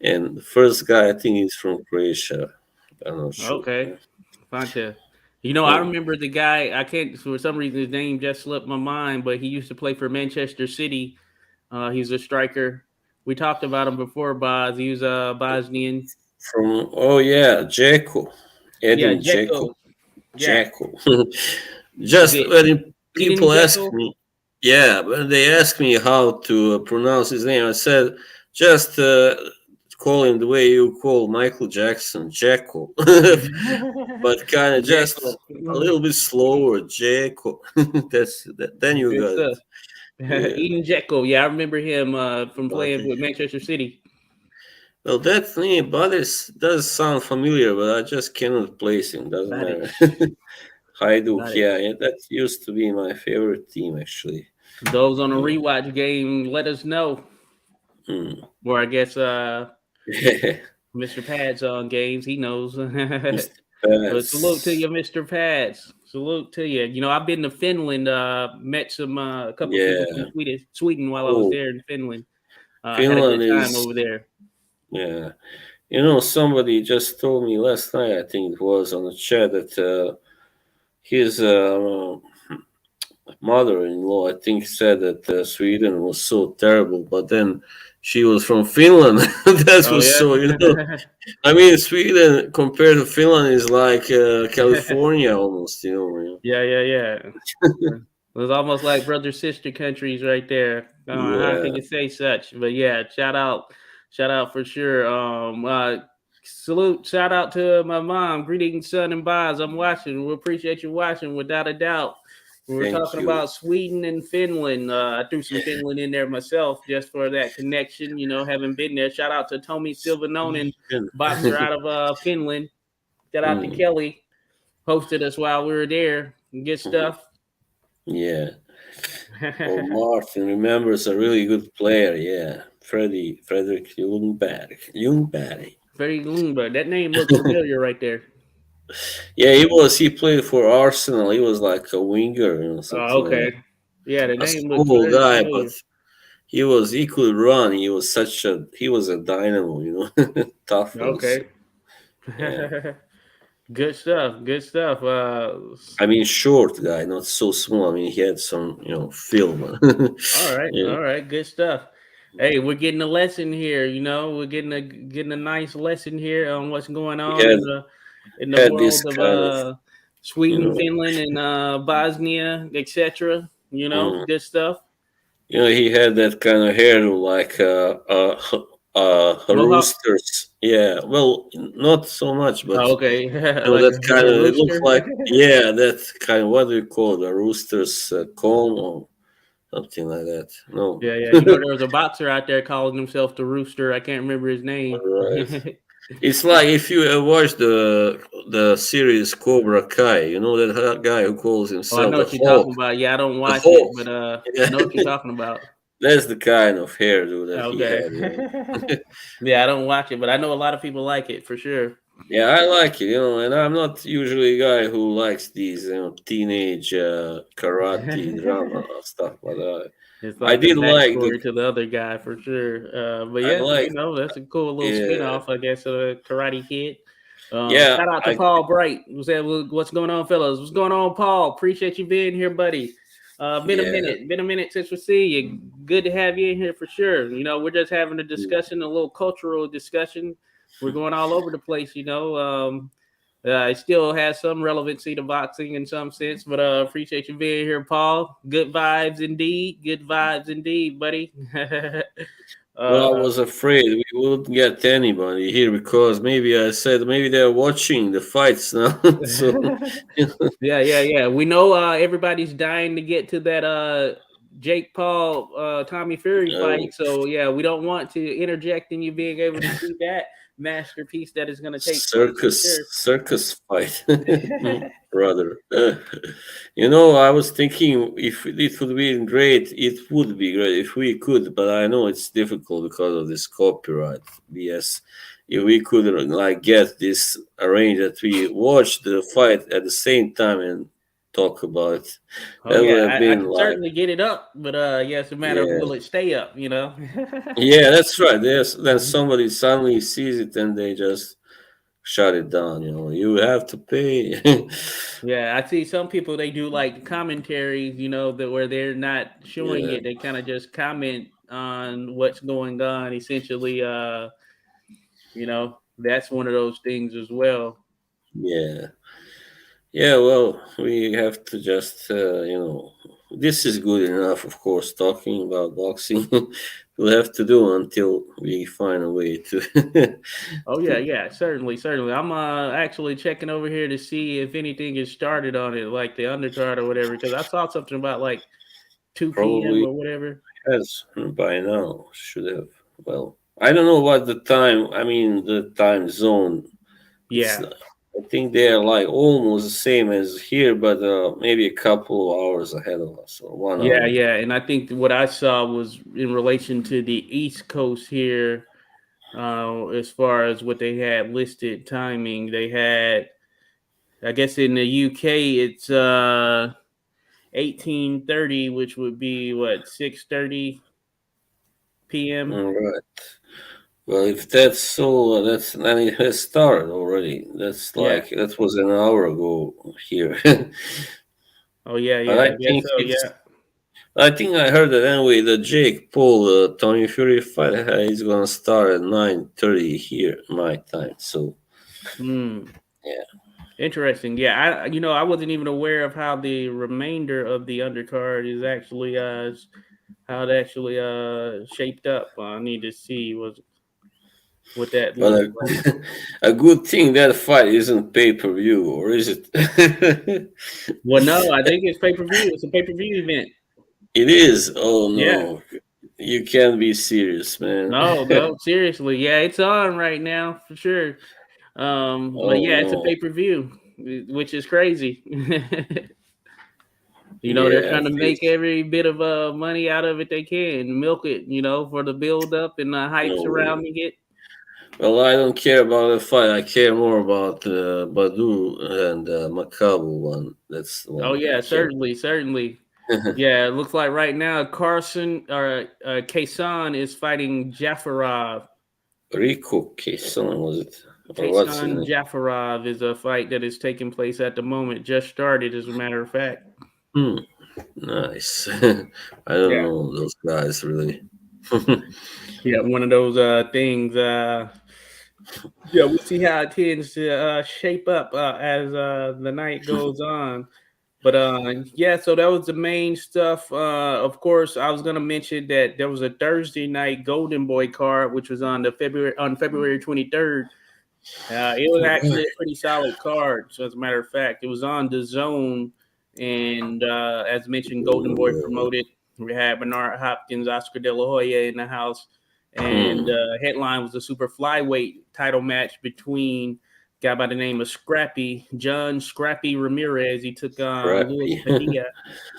And the first guy, I think, is from Croatia. I'm not sure. Okay, Fonte. I Mm. remember the guy. I can't for some reason his name just slipped my mind, but he used to play for Manchester City. He's a striker. We talked about him before, Boz. He was a Bosnian. From oh yeah, Dzeko, Yeah, Edin Dzeko, Jeko. Yeah, Dzeko. is Just it when Eden people ask Jeko? me, yeah, when they ask me how to pronounce his name, I said just call him the way you call Michael Jackson, Jekyll, but kind of just Jeko. a little bit slower, Jekyll. That's that. Then you Good got it. stuff. Yeah, Eden Jeko. Yeah, I remember him from but playing with Manchester City. well, that name, but it does sound familiar, but I just cannot place him. Doesn't Got it. matter. Hajduk, Got it. yeah, that used to be my favorite team actually. Those on a Yeah. rewatch game, let us know. Mm. Or I guess Mr. Pads on games, he knows. Mr. But salute to Pats. you, Mr. Pads. Salute to you. I've been to Finland, met some a couple of people from Yeah. Sweden while I was Oh, there in Finland. Had a good Finland time is, over there. yeah. Somebody just told me last night, I think it was on the chat, that his mother-in-law, I think, said that Sweden was so terrible, but then she was from Finland. That Oh was yeah. so, I mean, Sweden compared to Finland is like California almost, Yeah, yeah, yeah. It was almost like brother sister countries right there. How can Yeah. you say such? But yeah, shout out for sure. Salute, shout out to my mom. Greetings, son and Boz. I'm watching. We appreciate you watching, without a doubt. We were Thank talking you. about Sweden and Finland. I threw some Finland in there myself just for that connection. Having been there. Shout out to Tommy Silvanonen, Sweden. boxer out of Finland. Shout out to Mm, Kelly, hosted us while we were there. Good stuff. yeah. Oh, Martin remembers a really good player. Yeah, Frederick Ljungberg. Freddie Lundberg. That name looks familiar right there. Yeah, he was. He played for Arsenal. He was like a winger, Oh, something like that. okay. Yeah, the A name looks small very guy, but familiar. he could run. He was a dynamo. Tough also. Okay. Yeah, Good stuff. Good stuff. I mean short guy, not so small. I mean he had some film. Yeah, All right. Good stuff. Hey, we're getting a lesson here. We're getting a nice lesson here on what's going he on in the had this world of kind of you Sweden, know. Finland, and Bosnia, etc. Mm, Good stuff. he had that kind of hair like a Mohawk. rooster's. Yeah, well, not so much, but Oh, okay, like that kind a of it looked rooster. like, yeah, that kind of, what do you call it, a rooster's comb or something like that. No, Yeah, yeah. There was a boxer out there calling himself the Rooster. I can't remember his name. right. It's like if you watch the series Cobra Kai, that guy who calls Oh, I himself know the what you're talking Hulk. about. Yeah, I don't The watch it, Hulk. but I Yeah. know what you're talking about. That's the kind of hairdo that he Okay. had. Yeah, I don't watch it, but I know a lot of people like it for sure. Yeah, I like it, and I'm not usually a guy who likes these, teenage karate drama stuff, but It's I like a did like backstory to the other guy for sure. But I yeah, like, that's a cool little yeah, spinoff, I guess, of a Karate Kid. yeah, Shout out to Paul Bright. What's going on, fellas? What's going on, Paul? Appreciate you being here, buddy. Been a yeah, minute. Been a minute since we see you. Good to have you in here for sure. We're just having a discussion, a little cultural discussion. We're going all over the place. It still has some relevancy to boxing in some sense, but appreciate you being here, Paul. Good vibes indeed. Good vibes indeed, buddy. Well, uh, I was afraid we wouldn't get anybody here because maybe I said maybe they're watching the fights now. So, yeah. We know everybody's dying to get to that Jake Paul Tommy Fury uh, fight. So yeah, we don't want to interject in you being able to see that masterpiece that is going to take place for circus fight, sure. rather. I was thinking if it would be great, it would be great if we could, but I know it's difficult because of this copyright BS. If we could like get this arranged that we watch the fight at the same time and talk about it, Oh that would yeah, have I been can like, certainly get it up, but yeah, it's a matter of will yeah, it stay up, yeah, that's right. Then somebody suddenly sees it and they just shut it down. You have to pay. Yeah, I see some people they do like commentaries, that where they're not showing Yeah, it, they kind of just comment on what's going on. Essentially, that's one of those things as well. yeah, yeah. Well, we have to just, this is good enough, of course. Talking about boxing, we'll have to do until we find a way to. Oh yeah, to yeah, certainly, certainly. I'm actually checking over here to see if anything is started on it, like the undercard or whatever, because I saw something about like 2 p.m. Probably or whatever. has by now. Should have. Well, I don't know what the time. I mean, the time zone. It's. Yeah. I think they're like almost the same as here, but maybe a couple of hours ahead of us, or 1 hour. Yeah, yeah, and I think what I saw was in relation to the East Coast here, as far as what they had listed timing. They had, I guess, in the UK, it's 18:30, which would be what 6:30 p.m. All right. Well, if that's so, then it has started already. That's Yeah. like that was an hour ago here. Oh yeah, But yeah. I guess so. Yeah. I think I heard that anyway. The Jake Paul Tony Fury fight is gonna start at 9:30 here my time. So Hmm. yeah, Interesting. Yeah. I wasn't even aware of how the remainder of the undercard is actually how it actually shaped up. I need to see was what that But looks like. a good thing that fight isn't pay per view, or is it? Well, no, I think it's pay per view. It's a pay per view event. It is. Oh Yeah. no, you can't be serious, man. No, no, seriously. Yeah, it's on right now for sure. But Oh yeah, it's a no. pay per view, which is crazy. They're Yeah. trying to make every bit of money out of it they can, milk it, for the build up and the hype Oh, surrounding it. well, I don't care about the fight. I care more about Badu and Makabu one. That's the Oh one I yeah, care. certainly, certainly. Yeah, it looks like right now Carson or Kason is fighting Jafarov. Rico Kesson was it, or what's his Kason name? Jafarov is a fight that is taking place at the moment. Just started, as a matter of fact. Hmm. Nice. I don't Yeah, know those guys really. yeah, one of those things. Yeah, we'll see how it tends to shape up as the night goes on. But yeah, so that was the main stuff. Of course, I was gonna mention that there was a Thursday night Golden Boy card, which was on February 23rd. It was actually a pretty solid card. So as a matter of fact, it was on the Zone, and as mentioned, Golden Boy promoted. We had Bernard Hopkins, Oscar De La Hoya in the house, and Hmm. headline was a super flyweight title match between a guy by the name of John Scrappy Ramirez. He took on Luis Crappy. Padilla,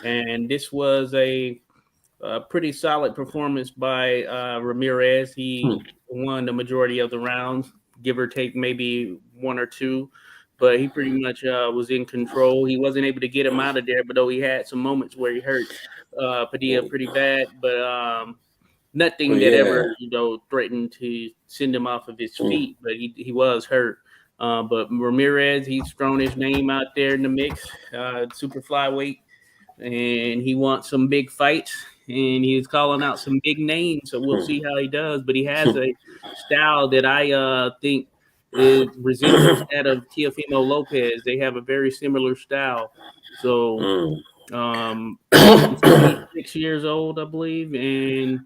and this was a pretty solid performance by Ramirez. Hmm. He won the majority of the rounds, give or take maybe one or two, but he pretty much was in control. He wasn't able to get him out of there, but though he had some moments where he hurt Padilla pretty bad, but Oh nothing that yeah. ever threatened to send him off of his Hmm. feet. But he was hurt. But Ramirez, he's thrown his name out there in the mix, super flyweight, and he wants some big fights, and he's calling out some big names. So we'll see how he does. But he has a style that I think it resembles that of Teofimo Lopez. They have a very similar style. So Hmm. he's 26 years old, I believe, and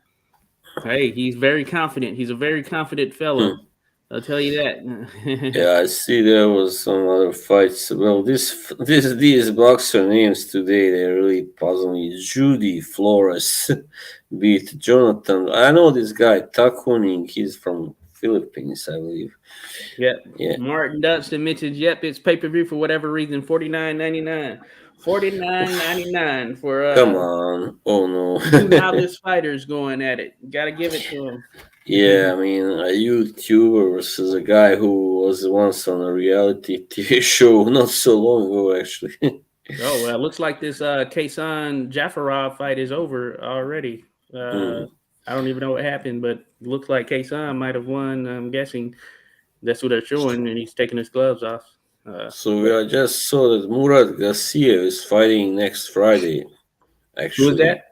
hey, he's very confident. He's a very confident fella. Hmm. I'll tell you that. Yeah, I see there was some other fights. Well, these boxer names today they really puzzle me. Judy Flores beat Jonathan. I know this guy Takuning. He's from Philippines, I believe. Yep. Yeah. Martin Dunstan mentions, yep, it's pay per view for whatever reason, 49.99. 49.99 for Come on. Oh two no. novice fighters going at it. Gotta give it to Yeah, them. I mean, a YouTuber versus a guy who was once on a reality TV show not so long ago, actually. Oh well, looks like this Kason Jafarov fight is over already. Hmm. I don't even know what happened, but looks like Kason might have won. I'm guessing that's what they're showing, and he's taking his gloves off. So But I just saw that Murat Garcia is fighting next Friday, who is actually. that?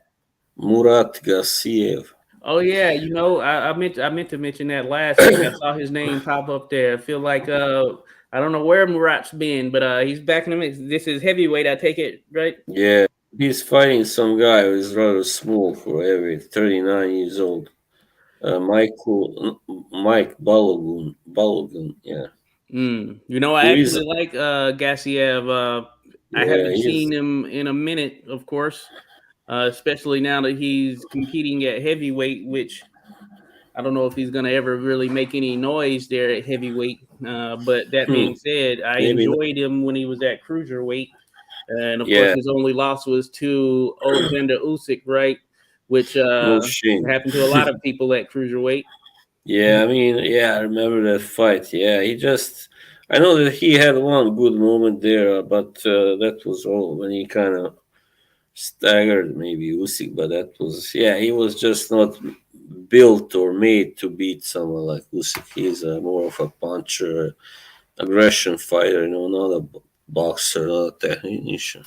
Murat Garcia. Oh yeah, I meant to mention that last week. I saw his name pop up there. I feel like I don't know where Murat's been, but he's back in the mix. This is heavyweight, I take it, right? Yeah, he's fighting some guy who is rather small for heavy, 39 years old. Mike Balogun. Balogun, yeah. I Who is, actually like Gassiev. I yeah, haven't he's, seen him in a minute, of course, especially now that he's competing at heavyweight, which I don't know if he's going to ever really make any noise there at heavyweight. But that hmm, being said, I maybe not. enjoyed him when he was at cruiserweight. And of course, Yeah, his only loss was to Alexander Usyk, right? Which no shame. happened to a lot of people at cruiserweight. Yeah, I mean, yeah, I remember that fight. Yeah, I know that he had one good moment there, but that was all when he kind of staggered maybe Usyk, but that was, yeah, he was just not built or made to beat someone like Usyk. He's more of a puncher, aggression fighter, not a boxer, not a technician.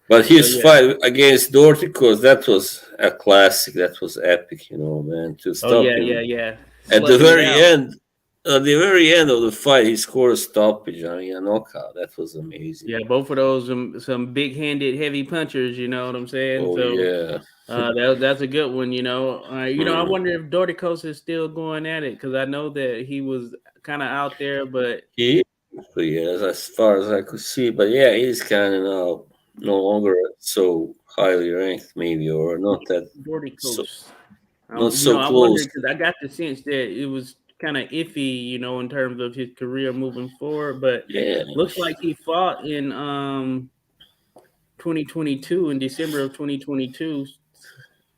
But So his yeah. fight against Doherty, because that was a classic, that was epic, man, to Oh stop yeah, yeah, him yeah. at the Slugging it very out. end. at the very end of the fight, he scored a stoppage. I mean, a knockout. That was amazing. Yeah, both of those some big-handed heavy punchers. You know what I'm saying? Oh So yeah. that's a good one. I Mm. wonder if Dorticos is still going at it because I know that he was kind of out there, but He, yes, as far as I could see, but yeah, he's kind of now no longer so highly ranked, maybe, or not that so Dorticos. not so I close. wondered because I got the sense that it was kind of iffy, in terms of his career moving forward. But Yeah, looks like he fought in 2022 in December of 2022.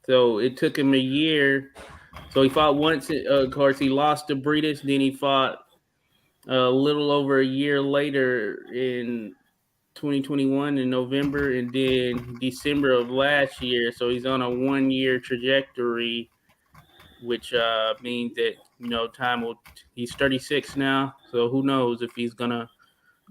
So it took him a year. So he fought once. Of course, he lost to Breedis. Then he fought a little over a year later in 2021 in November, and then December of last year. So he's on a 1 year trajectory, which means that time will. He's 36 now, so who knows if he's gonna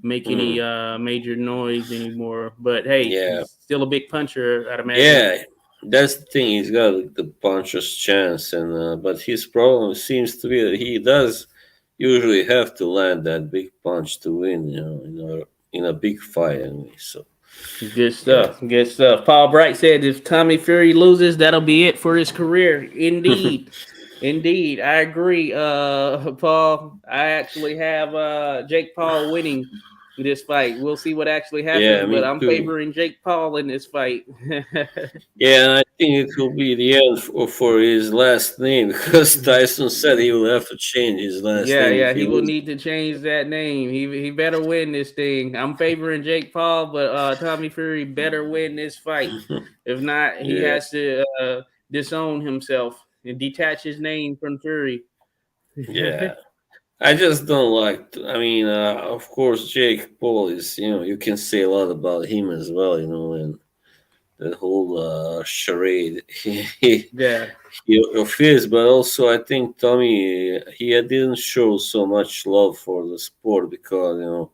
make any mm, major noise anymore. But hey, yeah, he's still a big puncher, I'd imagine. yeah. That's the thing. He's got the puncher's chance, and but his problem seems to be that he does usually have to land that big punch to win. In a big fight anyway. So Good yeah. stuff. Good stuff. Paul Bright said if Tommy Fury loses, that'll be it for his career. Indeed. Indeed. I agree, Paul. I actually have Jake Paul winning this fight. We'll see what actually Yeah, happens, but me I'm too. favoring Jake Paul in this fight. Yeah, and I think it will be the end for his last name because Tyson said he will have to change his last Yeah, name if yeah, he he will loses. need to change that name. He better win this thing. I'm favoring Jake Paul, but Tommy Fury better win this fight. If not, he Yeah, has to disown himself and detach his name from Fury. yeah. I just don't like. I mean, of course, Jake Paul is. You can say a lot about him as well. And that whole charade Yeah, of his. But also, I think Tommy he didn't show so much love for the sport because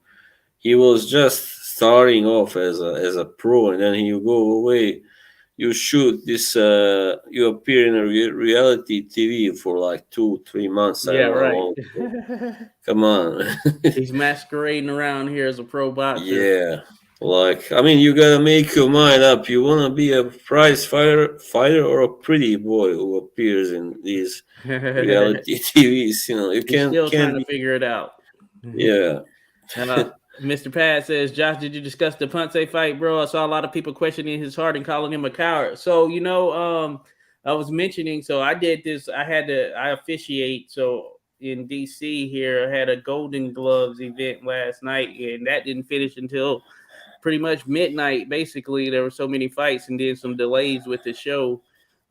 he was just starting off as a pro, and then he go away. You shoot this. You appear in a reality TV for like 2 3 months. I yeah, don't know how right. long. Come on. He's masquerading around here as a pro boxer. Yeah. Like, I mean, you gotta make your mind up. You wanna be a prize fighter or a pretty boy who appears in these reality TVs. You He's still can't trying to be. figure it out. Yeah. Mr. Pat says, Josh, did you discuss the Ponce fight, bro? I saw a lot of people questioning his heart and calling him a coward. So, I was mentioning, so I did this, I officiate. So in DC here, I had a Golden Gloves event last night, and that didn't finish until pretty much midnight. Basically, there were so many fights and then some delays with the show.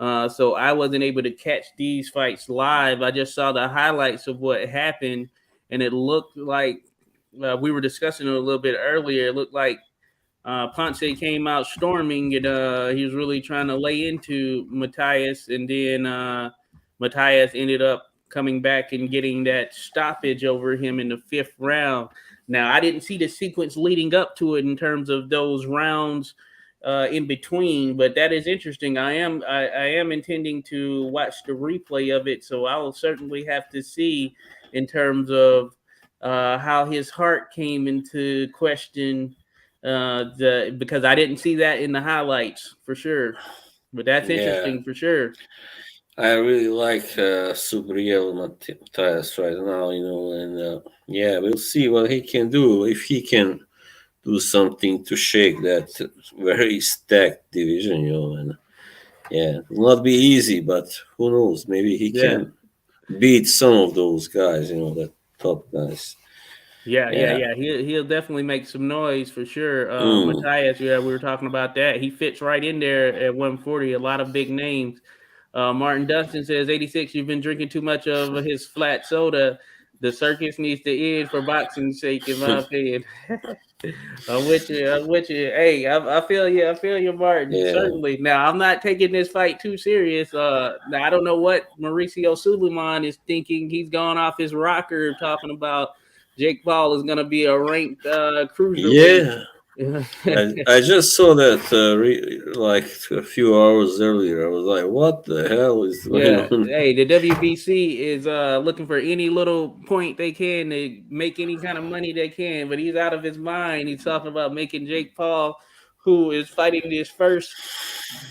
So I wasn't able to catch these fights live. I just saw the highlights of what happened, and it looked like we were discussing it a little bit earlier. It looked like Ponce came out storming, and he was really trying to lay into Matias, and then Matias ended up coming back and getting that stoppage over him in the fifth round. Now, I didn't see the sequence leading up to it in terms of those rounds in between, but that is interesting. I am intending to watch the replay of it, so I will certainly have to see in terms of how his heart came into question the because I didn't see that in the highlights for sure. But that's Yeah. interesting for sure. I really like Subriel Matias right now, and yeah, we'll see what he can do if he can do something to shake that very stacked division, and yeah, it will not be easy, but who knows? Maybe he Yeah. can beat some of those guys, the top guys. Yeah, yeah, Yeah. yeah. He'll definitely make some noise for sure. Mm. Matthias, yeah, we were talking about that. He fits right in there at 140. A lot of big names. Martin Dunstan says 86. You've been drinking too much of his flat soda. The circus needs to end for boxing's sake, in my opinion. I'm with you. I'm with you. Hey, I feel you. I feel you, Martin. Yeah. Certainly. Now, I'm not taking this fight too serious. Now I don't know what Mauricio Suleiman is thinking. He's gone off his rocker talking about Jake Paul is going to be a ranked cruiserweight. Yeah. I just saw that like a few hours earlier. I was like, "What the hell is going Yeah. on?" Hey, the WBC is looking for any little point they can to make any kind of money they can, but he's out of his mind. He's talking about making Jake Paul, who is fighting his first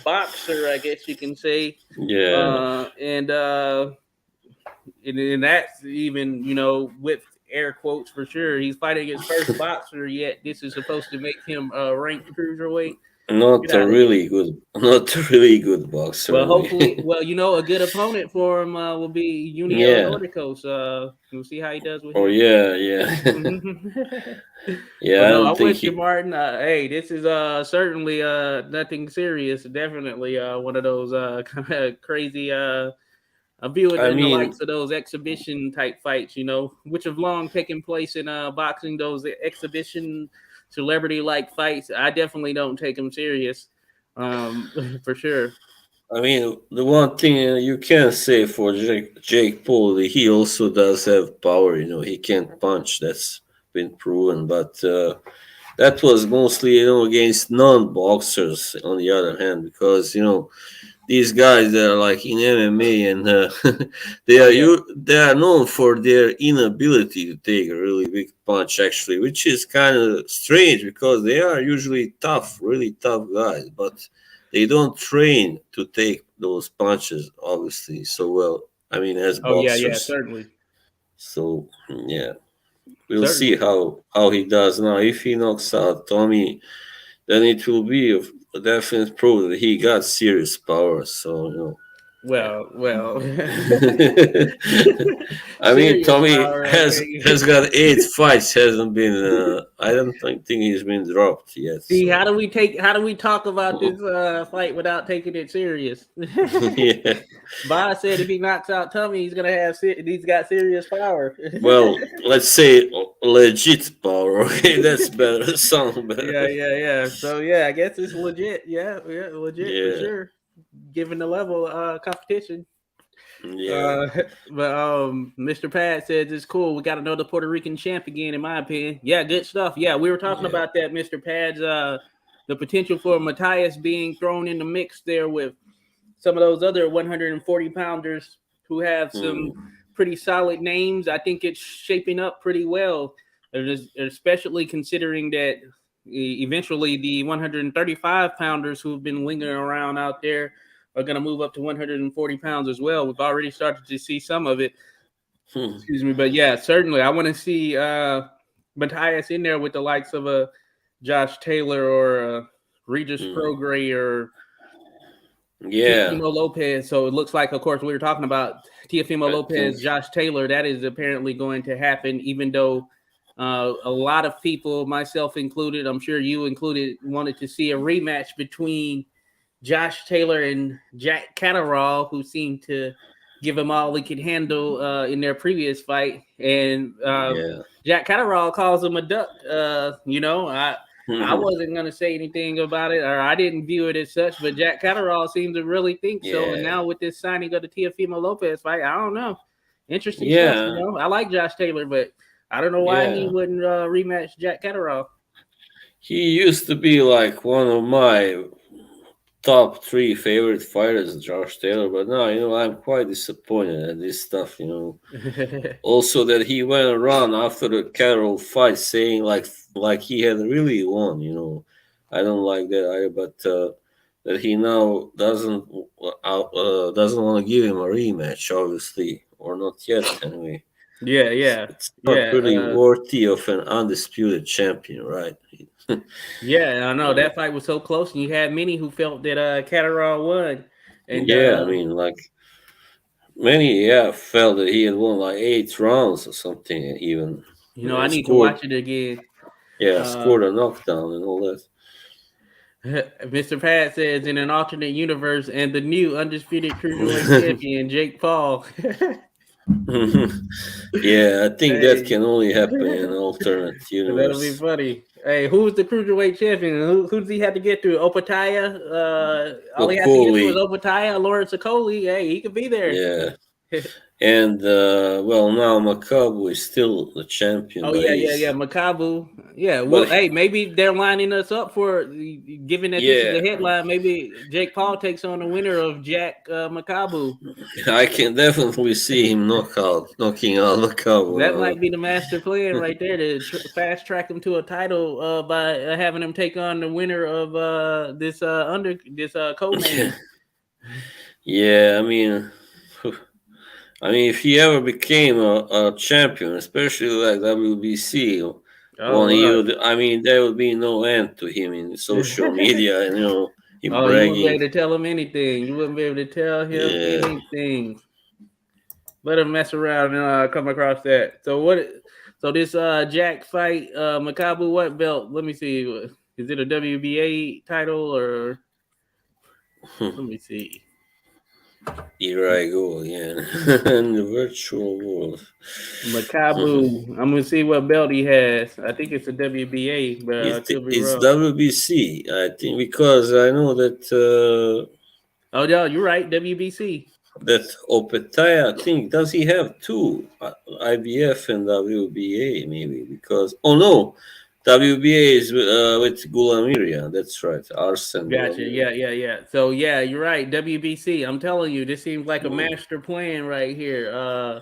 boxer, I guess you can say. Yeah, And and that's even, with air quotes for sure. He's fighting his first boxer, yet this is supposed to make him ranked cruiserweight. Get out of here. not a really good boxer. Well, hopefully, Anyway. well, a good opponent for him will be Junior Yeah. Nordicos. We'll see how he does with Oh him. yeah, yeah, But yeah. I no, don't I'm think with you, he. Martin. Hey, this is certainly nothing serious. Definitely one of those kind of crazy. I'm viewing I in the mean, likes of those exhibition type fights, which have long taken place in boxing. Those exhibition celebrity like fights, I definitely don't take them serious, for sure. the one thing you can say for Jake Paul, he also does have power. He can punch. That's been proven. But that was mostly, against non-boxers. On the other hand, because these guys that are like in MMA and Oh yeah. they are known for their inability to take a really big punch actually, which is kind of strange because they are usually tough, really tough guys, but they don't train to take those punches obviously so well. As Oh yeah, yeah, boxers. certainly, So yeah, we'll see certainly. how he does now. If he knocks out Tommy, then it will be a definite proof that he got serious power. So yeah. Well. Serious Tommy power. has Okay. got 8 fights. Hasn't been. I don't think he's been dropped yet. See, So how do we talk about this fight without taking it serious? yeah. Boz said if he knocks out Tummy, he's got serious power. Well, let's say legit power. Okay, that's better. Sound Yeah, better. yeah, yeah. So yeah, I guess it's legit. Yeah, yeah, legit for Yeah. sure. Given the level competition. Yeah. Uh, but Mr. Pat says it's cool. We got another Puerto Rican champ again, in my opinion. Yeah, good stuff. Yeah, we were talking Yeah. about that, Mr. Pads. The potential for Matias being thrown in the mix there with some of those other 140 pounders who have some Mm. pretty solid names. I think it's shaping up pretty well, especially considering that eventually the 135 pounders who've been lingering around out there are going to move up to 140 pounds as well. We've already started to see some of it. Hmm. Excuse me, but yeah, certainly I want to see Matthias in there with the likes of a Josh Taylor or Regis Mm. Prograis or Yeah. Teofimo Lopez. So it looks like, of course, we were talking about Teofimo I think. Lopez, Josh Taylor. That is apparently going to happen, even though a lot of people, myself included, I'm sure you included, wanted to see a rematch between Josh Taylor and Jack Catterall, who seemed to give him all he could handle in their previous fight. And Yeah. Jack Catterall calls him a duck. I Mhm. wasn't going to say anything about it, or I didn't view it as such, but Jack Catterall seemed to really think so. And Yeah. now with this signing of the Teofimo Lopez fight, I don't know. Interesting stuff, Yeah. I like Josh Taylor, but I don't know why he Yeah. wouldn't rematch Jack Catterall. He used to be like one of my top 3 favorite fighters, Josh Taylor, but now, I'm quite disappointed at this stuff, Also that he went around after the Carroll fight saying like he had really won, I don't like that either, but that he now doesn't want to give him a rematch, obviously, or not yet anyway. Yeah, yeah, It's not yeah. really worthy of an undisputed champion, right? Yeah, I know Uh, that fight was so close, and you had many who felt that Catterall won, and yeah, like many, yeah, felt that he had won like 8 rounds or something, and even I need to scored, watch it again. yeah, Uh, scored a knockdown and all that. Mr. Pat says in an alternate universe, and the new undisputed cruiserweight champion Jake Paul. Yeah, I think that Hey, can only happen in an alternate that'll be universe. funny. Hey, who's the cruiserweight champion? Who does he have to get through? Opataya. All he has to get through is Okoli, Opataya, Lawrence Okoli. Hey, he could be there. yeah, And well, now Makabu is still the champion, Oh but yeah, he's Makabu. Yeah, well, but hey, maybe they're lining us up for, given that this is yeah, the headline. Maybe Jake Paul takes on the winner of Jack Makabu. I can definitely see him knocking out That Makabu. might be the master plan right there to fast track him to a title by having him take on the winner of this code name. Yeah, I mean, if he ever became a champion, especially like WBC, one Oh, year, I mean, there would be no end to him in social media, and him oh, you wouldn't be able bragging. to tell him anything. You wouldn't be able to tell him Yeah, anything. Let him mess around and come across that. So what? So this Jack fight, Makabu, what belt? Let me see. Is it a WBA title or? Let me see. here I go again in the virtual world. Makabu. I'm gonna see what belt he has. I think it's a WBA, but I could be It's wrong. WBC, I think, because I know Oh yeah, you're right. WBC. that Opetaya, I think, does he have two, IBF and WBA maybe? Because oh no, WBA is with Gulamiria. That's right, Arsen Gotcha. Gulamiria. Yeah. So yeah, you're right. WBC. I'm telling you, this seems like a Mm. master plan right here.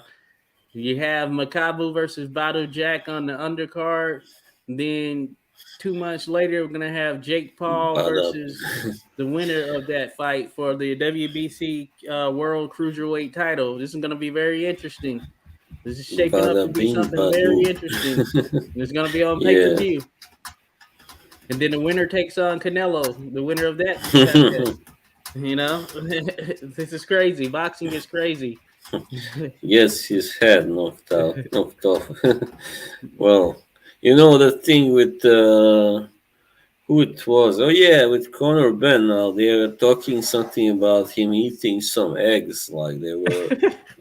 You have Makabu versus Badu Jack on the undercard. Then 2 months later, we're gonna have Jake Paul Bada, versus the winner of that fight for the WBC World Cruiserweight title. This is gonna be very interesting. This is shaping up Bada to be Bing something Badu. very interesting. It's gonna be on pay per Yeah. view, and then the winner takes on Canelo. The winner of that contest. You know, this is crazy. Boxing is crazy. Yes, his head knocked off. Well, the thing with who it was? Oh yeah, with Conor Ben. Now they were talking something about him eating some eggs, like they were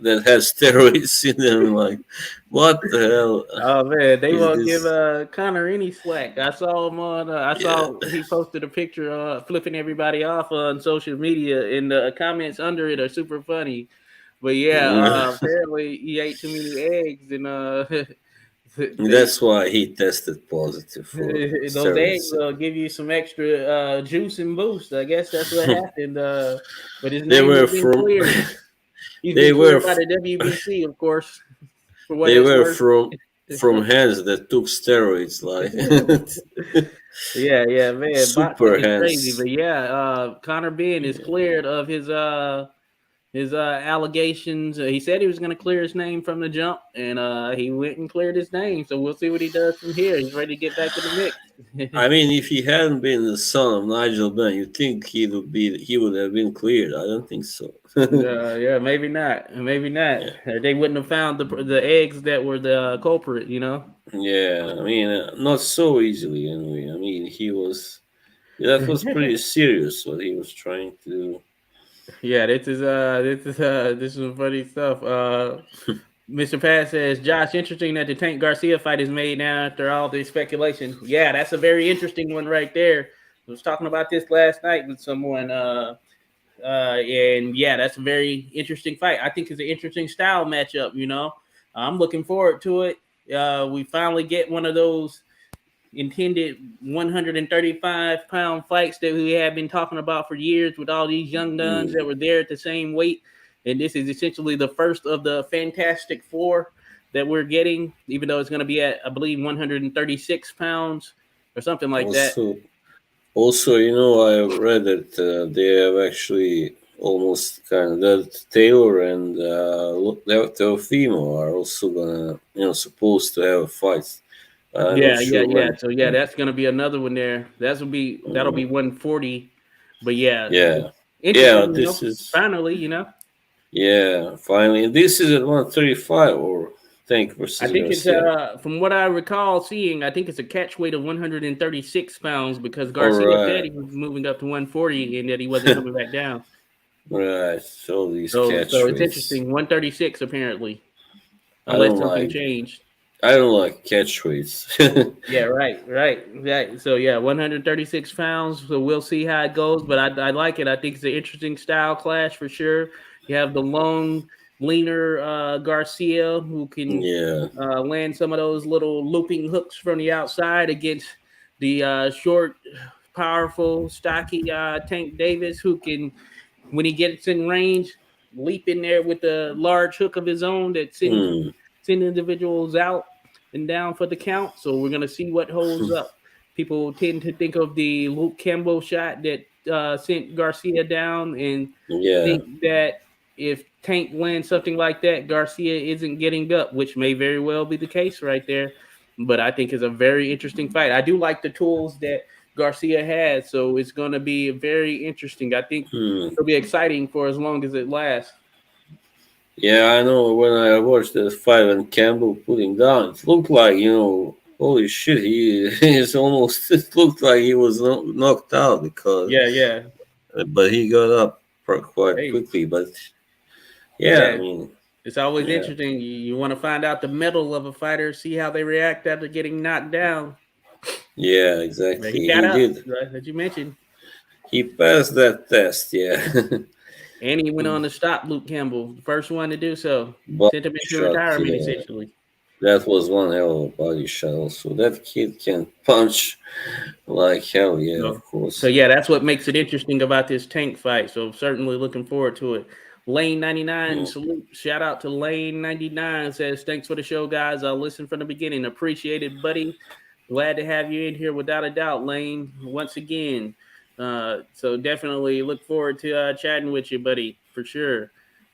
that had steroids in them. Like, what the hell Oh man, they is won't give this? Connor any slack. I saw him on. I Yeah. saw he posted a picture flipping everybody off on social media, and the comments under it are super funny. But yeah, apparently he ate too many eggs, and they That's why he tested positive for those eggs steroids. give you some extra juice and boost. I guess that's what happened. But his They name were has been from. cleared. He's They been were. cleared by the WBC, of course, for what They it's were worth. from hands that took steroids, like Yeah, man. Boxing super is crazy, hands. but yeah, Connor Ben is cleared of his allegations. He said he was going to clear his name from the jump, and he went and cleared his name. So we'll see what he does from here. He's ready to get back in the mix. I mean, if he hadn't been the son of Nigel Benn, you think he would have been cleared? I don't think so. Yeah, maybe not. Maybe not. Yeah, They wouldn't have found the eggs that were the culprit. You know. yeah. I mean, not so easily anyway. I mean, that was pretty serious what he was trying to do. Yeah, this is some funny stuff. Mr. Pat says, Josh, interesting that the Tank Garcia fight is made now after all the speculation. Yeah, that's a very interesting one right there. I was talking about this last night with someone, and yeah, that's a very interesting fight. I think it's an interesting style matchup. I'm looking forward to it. We finally get one of those intended 135-pound fights that we have been talking about for years with all these young guns that Mm. were there at the same weight. And this is essentially the first of the Fantastic Four that we're getting, even though it's going to be at, I believe, 136 pounds or something like that. Also, I read that they have actually almost kind of that Taylor and Teofimo are also gonna, supposed to have a fight. I'm not sure Yeah. when. So yeah, that's going to be another one there. That'll be Mm, 140. But yeah, yeah, yeah. interesting. This is Finally. yeah. Finally, this is at 135 or Tank I versus think it's Garcia. from what I recall seeing, I think it's a catch weight of 136 pounds because All Garcia said right, he was moving up to 140 and that he wasn't coming back down. right. So these So catch it's weights. interesting. 136 apparently, I unless don't something like. changed. I don't like catch weights. Yeah, right. So yeah, 136 pounds. So we'll see how it goes, but I like it. I think it's an interesting style clash for sure. You have the long leaner Garcia, who can Yeah. land some of those little looping hooks from the outside against the short, powerful, stocky Tank Davis, who can, when he gets in range, leap in there with a large hook of his own that Hmm. send individuals out and down for the count. So we're gonna see what holds up. People tend to think of the Luke Campbell shot that sent Garcia down and Yeah. think that if Tank wins something like that, Garcia isn't getting up, which may very well be the case right there. But I think it's a very interesting fight. I do like the tools that Garcia has, so it's going to be very interesting. I think Hmm. it'll be exciting for as long as it lasts. Yeah, I know when I watched the fight and Campbell put him down, it looked like, holy shit, he is almost, it looked like he was knocked out because, Yeah, yeah. but he got up quite Hey, quickly. But yeah, I yeah. mean, It's always yeah, interesting. You want to find out the mettle of a fighter, see how they react after getting knocked down. yeah, Yeah, he exactly. got He up, did. right, as you mentioned, He passed that test, yeah. and he went on to stop Luke Campbell, the first one to do so. Body Sent him into shot, retirement, yeah. essentially. That was one hell of a body shot also. That kid can punch like hell, yeah, of So course. yeah, that's what makes it interesting about this Tank fight. So certainly looking forward to it. Lane 99 Mm. salute. Shout out to Lane 99 says thanks for the show, guys. I'll listen from the beginning. Appreciate it, buddy. Glad to have you in here without a doubt, Lane. Once again. So definitely look forward to chatting with you, buddy, for sure.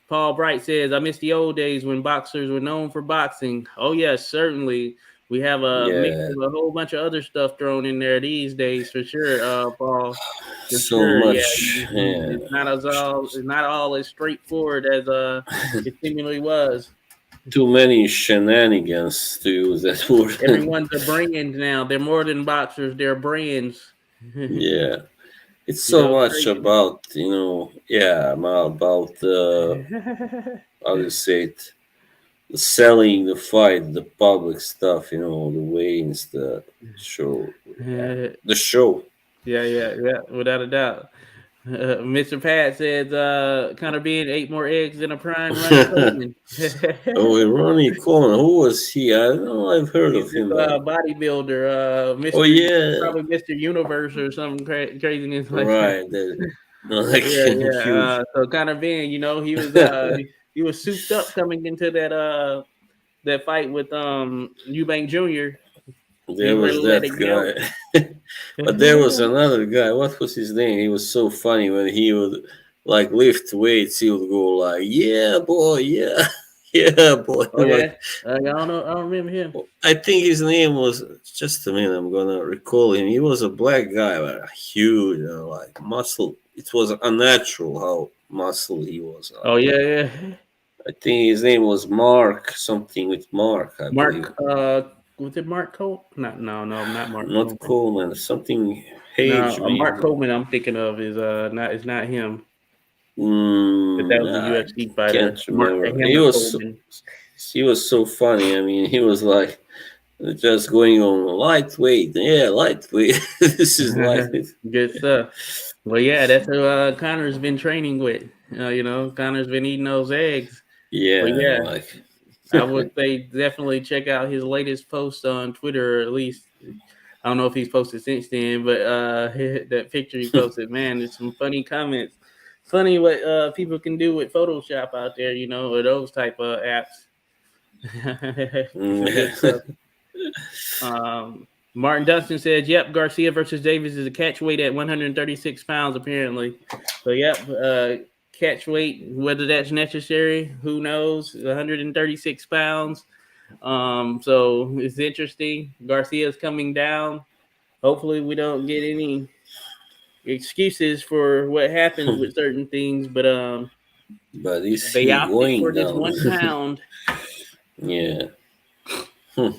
Paul Bright says, I miss the old days when boxers were known for boxing. Oh yes, certainly. We have a mix Yeah, of a whole bunch of other stuff thrown in there these days, for sure, Paul. For so sure, yeah. much, yeah. It's not all as straightforward as it seemingly was. Too many shenanigans to use that word. Everyone's a brand now. They're more than boxers. They're brands. Yeah, it's You so know, it's much crazy. about, yeah, about, how do you say it, the selling, the fight, the public stuff, the weightings, the show, yeah, the show. Yeah, yeah, yeah, without a doubt. Mr. Pat says, Connor being ate more eggs than a prime Ronnie Coleman. Oh, Ronnie Coleman, who was he? I don't know, I've heard He's of this him, but bodybuilder, oh Mister, yeah, probably Mister Universe or some craziness like that. right, that, like Yeah, yeah. huge. So Connor being, he was souped up coming into that fight with Eubank Jr. He There was really let that it go. guy, but there was another guy. What was his name? He was so funny when he would like lift weights. He would go like, "Yeah, boy, yeah, yeah, boy." Oh Like, yeah, I don't know. I don't remember him. I think his name was, just a minute. I'm gonna recall him. He was a black guy, but huge, like muscle. It was unnatural how muscle he was. Oh yeah, yeah. I think his name was Mark, something with Mark, I believe. Mark, was it Mark Cole? Not, no, no, not Mark Not Coleman. Coleman, something No, Page Mark maybe. Coleman. I'm thinking of is not. It's not him. But that was a I UFC can't fighter, Mark the remember. Hammer Coleman. He was so funny. I mean, he was like just going on lightweight. Yeah, lightweight. This is lightweight. Good stuff. Well, yeah, that's who Connor's been training with. Connor's been eating those eggs. But Yeah, yeah, like I would say definitely check out his latest post on Twitter, or at least I don't know if he's posted since then, but that picture he posted, man, there's some funny comments. Funny what people can do with Photoshop out there, or those type of apps. Good stuff. Martin Dunstan says, "Yep, Garcia versus Davis is a catch weight at 136 pounds, apparently." So, yep, catch weight, whether that's necessary, who knows? 136 pounds. So it's interesting. Garcia's coming down. Hopefully, we don't get any excuses for what happens with certain things, but but is they he opted for going this down? 1 pound. Yeah. Hmm.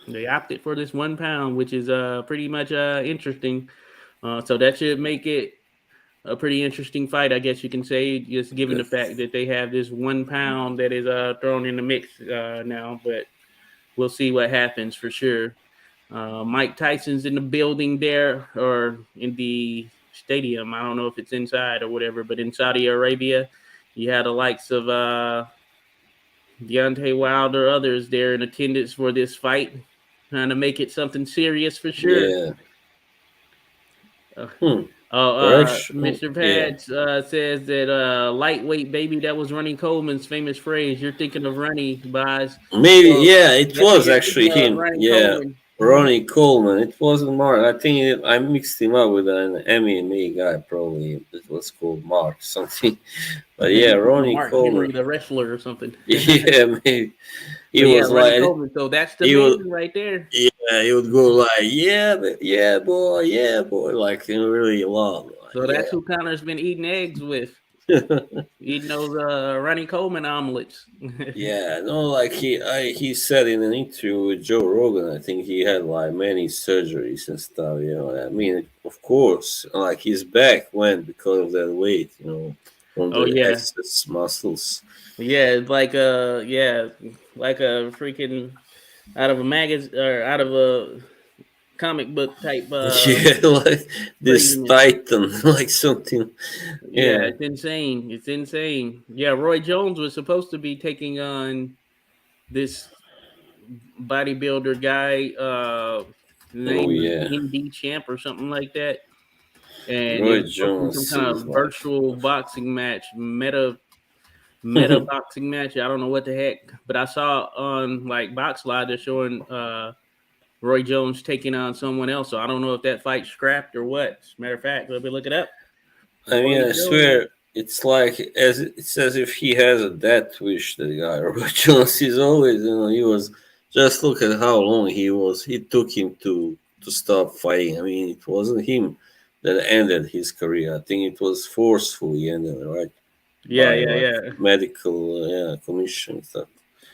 They opted for this 1 pound, which is pretty much interesting. So that should make it a pretty interesting fight, I guess you can say, just given the fact that they have this 1 pound that is thrown in the mix now. But we'll see what happens for sure. Mike Tyson's in the building there, or in the stadium. I don't know if it's inside or whatever, but in Saudi Arabia, you had the likes of Deontay Wilder, others there in attendance for this fight, trying to make it something serious for sure. Yeah. Uh, Hmm. Mr. Yeah. Pads says that lightweight baby, that was Ronnie Coleman's famous phrase. You're thinking of Ronnie, Boz. Maybe, So yeah, it guessing was you're thinking actually of him. Ronnie Yeah, Coleman. Ronnie Coleman. It wasn't Mark. I think I mixed him up with an MMA guy, probably. It was called Mark something. But yeah, Maybe thinking of Ronnie Mark Henry, Coleman. the wrestler, or something. Yeah, maybe he But yeah, was Ronnie like Coleman. So that's the he was. man right there. Yeah, he would go like, yeah, boy, like really loud, like, So that's yeah. who Connor's been eating eggs with. Eating those Ronnie Coleman omelets. Yeah, no, like he said in an interview with Joe Rogan, I think he had like many surgeries and stuff. You know, I mean, of course, like his back went because of that weight. You know, from Oh the yeah, excess muscles. yeah, it's like like a freaking out of a magazine or out of a comic book type Yeah, like this craziness. Titan, like something. Yeah, Yeah. it's insane. It's insane. Yeah, Roy Jones was supposed to be taking on this bodybuilder guy, Oh name yeah, ND Champ or something like that. And it Roy was supposed to be some Jones kind is of like. virtual boxing match, meta boxing match. I don't know what the heck, but I saw on like Box Live they're showing Roy Jones taking on someone else. So I don't know if that fight's scrapped or what. As a matter of fact, let me look it up. I mean, Roy I Jones. swear, it's as if he has a death wish. That guy, Robert Jones, is always, he was just look at how long he was. He took him to stop fighting. I mean, it wasn't him that ended his career. I think it was forcefully ended, right? Yeah, By yeah, like yeah, medical, commission stuff.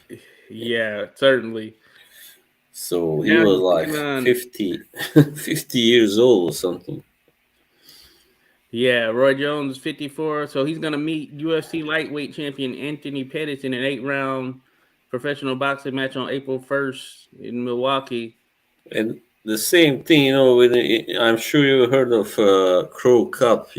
Yeah. yeah. Certainly. So he Now was he's like taking on. 50, 50 years old or something. Yeah, Roy Jones, 54. So he's gonna meet UFC lightweight champion Anthony Pettis in an 8 round professional boxing match on April 1st in Milwaukee. And the same thing, I'm sure you heard of Crow Cup.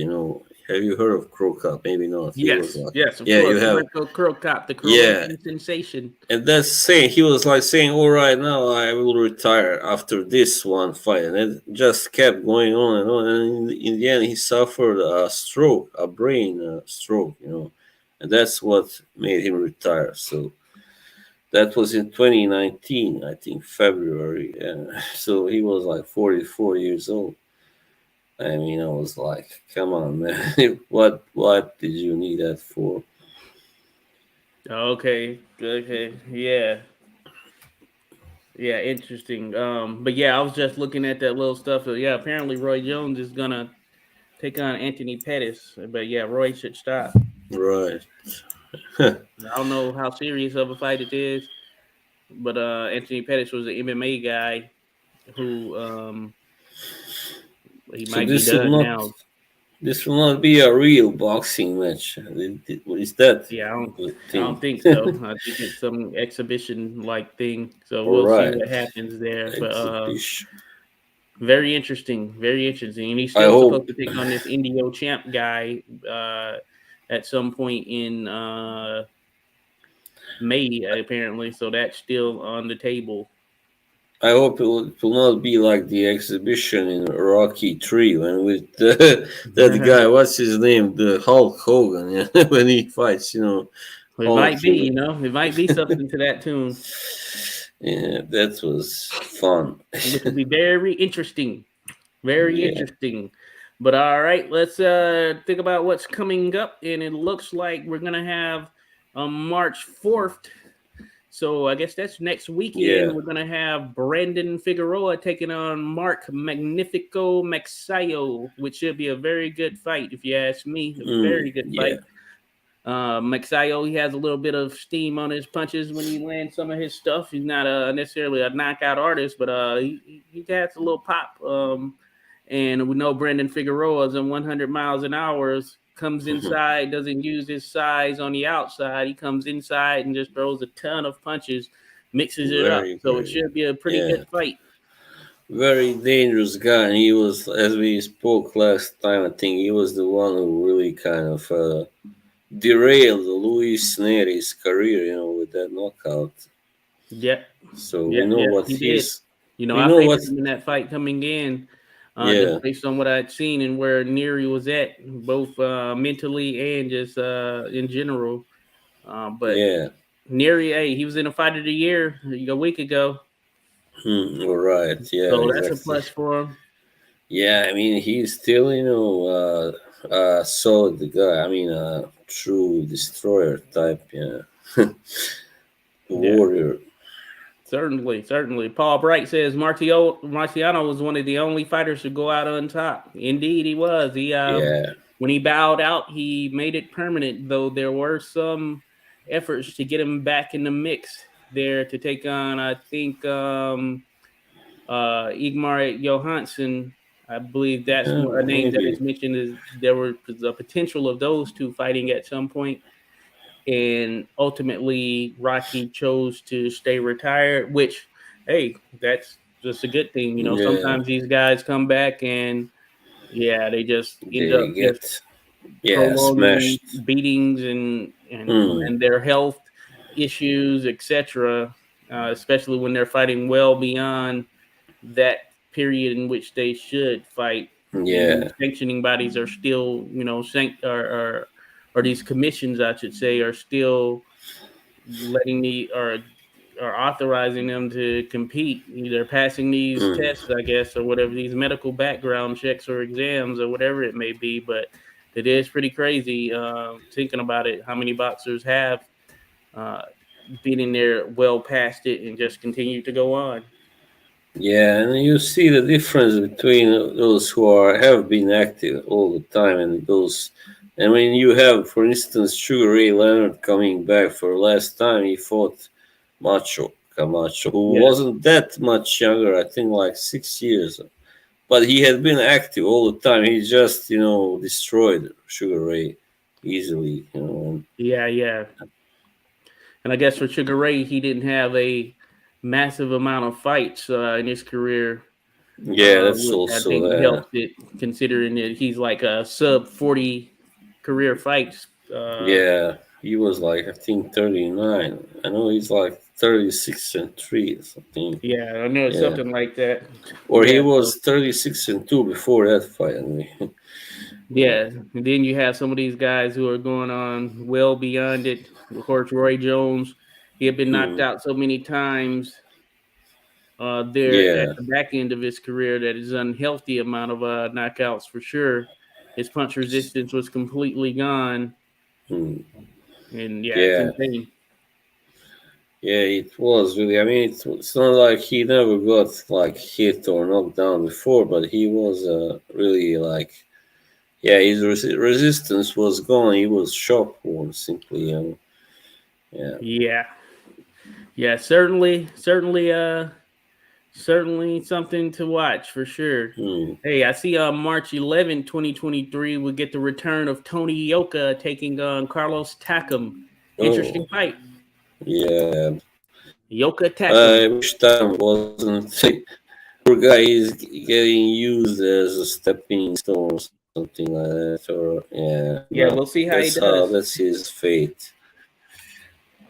Have you heard of Crow Cup? Maybe not. He was Yes, like, yes, of yeah, you course. have, Michael Crow Cop, the yeah. Croatian sensation. And that's saying he was like saying, "All right, now I will retire after this one fight," and it just kept going on and on. And in the end, he suffered a stroke, a brain stroke. And that's what made him retire. So that was in 2019, I think February. So he was like 44 years old. I mean, I was like, come on, man. What did you need that for? Okay, okay, yeah, yeah, interesting. But yeah, I was just looking at that little stuff. Yeah, apparently Roy Jones is gonna take on Anthony Pettis. But yeah, Roy should stop. Right. I don't know how serious of a fight it is, but Anthony Pettis was an MMA guy who he So might be done now. this will not be a real boxing match. Is that Yeah, the I don't thing? think so. I think it's some exhibition like thing. So All we'll see right, what happens there. But exhibition. very interesting, very interesting. And he's I still supposed hope. to take on this Indio champ guy at some point in May, apparently. So that's still on the table. It will not be like the exhibition in Rocky 3 when with that guy. What's his name? The Hulk Hogan. Yeah, when he fights, It might Hulk. be, it might be something to that tune, Yeah, that was fun. which will be very interesting. Very Yeah. interesting. But all right, let's think about what's coming up. And it looks like we're gonna have March 4th. So I guess that's next weekend. Yeah. We're gonna have Brandon Figueroa taking on Mark Magnifico Maxayo, which should be a very good fight, if you ask me. A very good Yeah. fight. Maxayo, he has a little bit of steam on his punches when he lands some of his stuff. He's not necessarily a knockout artist, but he has a little pop. And we know Brandon Figueroa is in 100 miles an hour. Comes inside, doesn't use his size on the outside. He comes inside and just throws a ton of punches, mixes it up. Very, So it very. should be a pretty Yeah. good fight. Very dangerous guy. And he was, as we spoke last time, I think he was the one who really kind of derailed Luis Neri's career, with that knockout. Yeah, So we yeah, know yeah. what He did. he's. We I know what. favored him in that fight coming in, Yeah, just based on what I'd seen and where Neri was at, both mentally and just in general. But yeah. Neri, hey, he was in a fight of the year a week ago, All right. Yeah, so that's a exactly. plus for him. Yeah, I mean, he's still, solid guy. I mean, true destroyer type, yeah, Yeah. warrior. Certainly, certainly. Paul Bright says Marciano was one of the only fighters to go out on top. Indeed, he was. He Yeah, when he bowed out, he made it permanent. Though there were some efforts to get him back in the mix there to take on, I think, Igmar Johansson. I believe that's yeah, a name that is maybe. mentioned. Is there was the potential of those two fighting at some point, and ultimately Rocky chose to stay retired, which, hey, that's just a good thing. Yeah, Sometimes these guys come back and yeah, they just end they up just get, yeah, prolonging smashed. beatings and Hmm. their health issues, etc. Especially when they're fighting well beyond that period in which they should fight, and these Yeah. sanctioning bodies are still, or these commissions, I should say, are still letting the or authorizing them to compete, either passing these Hmm. tests, I guess, or whatever, these medical background checks or exams or whatever it may be. But it is pretty crazy thinking about it. How many boxers have uh, been in there well past it and just continue to go on? Yeah, and you see the difference between those who have been active all the time and those. I mean, you have, for instance, Sugar Ray Leonard coming back for last time he fought Macho Camacho, who Yeah, wasn't that much younger, I think like 6 years. But he had been active all the time. He just, destroyed Sugar Ray easily. yeah, yeah. And I guess for Sugar Ray, he didn't have a massive amount of fights in his career, Yeah, that's which I also think helps it, considering that he's like a sub 40 career fights. yeah, he was like, I think, 39. I know he's like 36 and 3 or something. Yeah, I know it's Yeah. something like that. Or he Yeah, so was 36 and 2 before that fight, anyway. Yeah. yeah, and then you have some of these guys who are going on well beyond it. Of course, Roy Jones, he had been knocked Hmm. out so many times there at Yeah. the back end of his career that is unhealthy amount of knockouts for sure. His punch resistance was completely gone, Hmm. and yeah, it's Yeah. insane. Yeah, it was really. I mean, it's not like he never got like hit or knocked down before, but he was really like, yeah, his resistance was gone. He was shocked one simply. Yeah. Yeah, yeah, certainly something to watch for sure. Hmm. Hey, I see on March 11, 2023, we'll get the return of Tony Yoka taking on Carlos Takam. Oh, Interesting fight. yeah. Yoka I Takam. wish time wasn't. Poor guy is getting used as a stepping stone or something like that. Or yeah, Yeah, but we'll see how he does. that's his fate.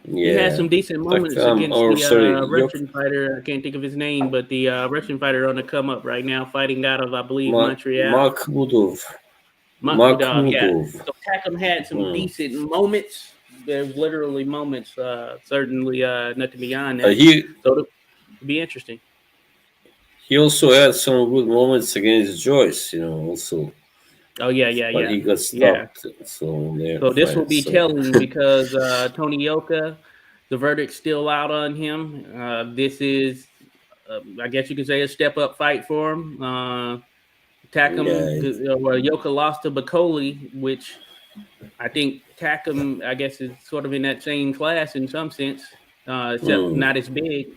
He had Yeah. some decent moments Takam, against or the sorry, Yok Russian fighter. I can't think of his name, but the Russian fighter on the come up right now, fighting out of, I believe, Montreal. Makhmudov. Makhmudov, yeah. Makhmudov. So Takam had some Hmm. decent moments. There's literally moments, certainly nothing beyond Uh, that. he So it'll be interesting. he also had some good moments against Joyce, also, Oh yeah, yeah, but yeah, he got yeah. stopped. So in their So this will fight. be So telling because Tony Yoka, the verdict's still out on him. This is, I guess you could say, a step up fight for him. yeah, Takam, well, Yoka lost to Bacoli, which I think Takam, I guess, is sort of in that same class in some sense, except hmm. not as big.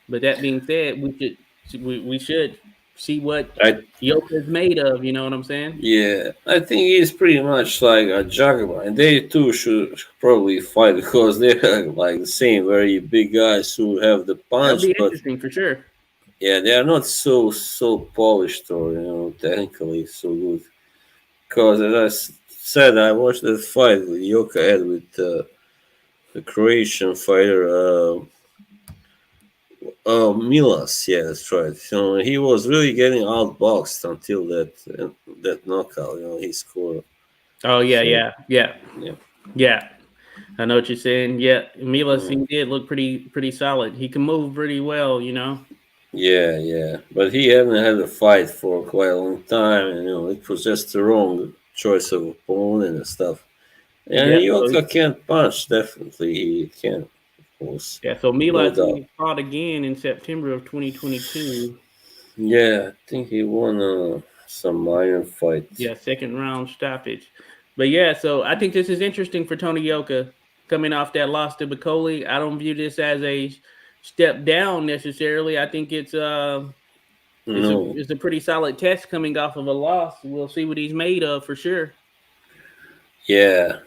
But that being said, we should see what I Yoka is made of. You know what I'm saying? Yeah, I think he's pretty much like a juggler, and they too should probably fight because they're like the same very big guys who have the That'll punch, be but interesting for sure. yeah, they are not so polished or technically so good. Because as I said, I watched that fight with Joka had with the Croatian fighter Milas. Yeah, that's right. He was really getting outboxed until that knockout. He scored. Oh yeah, So yeah, yeah, yeah, yeah. I know what you're saying. Yeah, Milas, mm, he did look pretty solid. He can move pretty well, you know. yeah, yeah. But he hadn't had a fight for quite a long time, and it was just the wrong choice of opponent and stuff. And Yeah, so Joka can't punch. Definitely, he can. Of course, yeah, so no Milas doubt. he fought again in September of 2022. Yeah, I think he won some minor fight. Yeah, second round stoppage. But yeah, so I think this is interesting for Tony Yoka coming off that loss to Bacoli. I don't view this as a step down necessarily. I think No, it's a pretty solid test coming off of a loss. We'll see what he's made of for sure. yeah,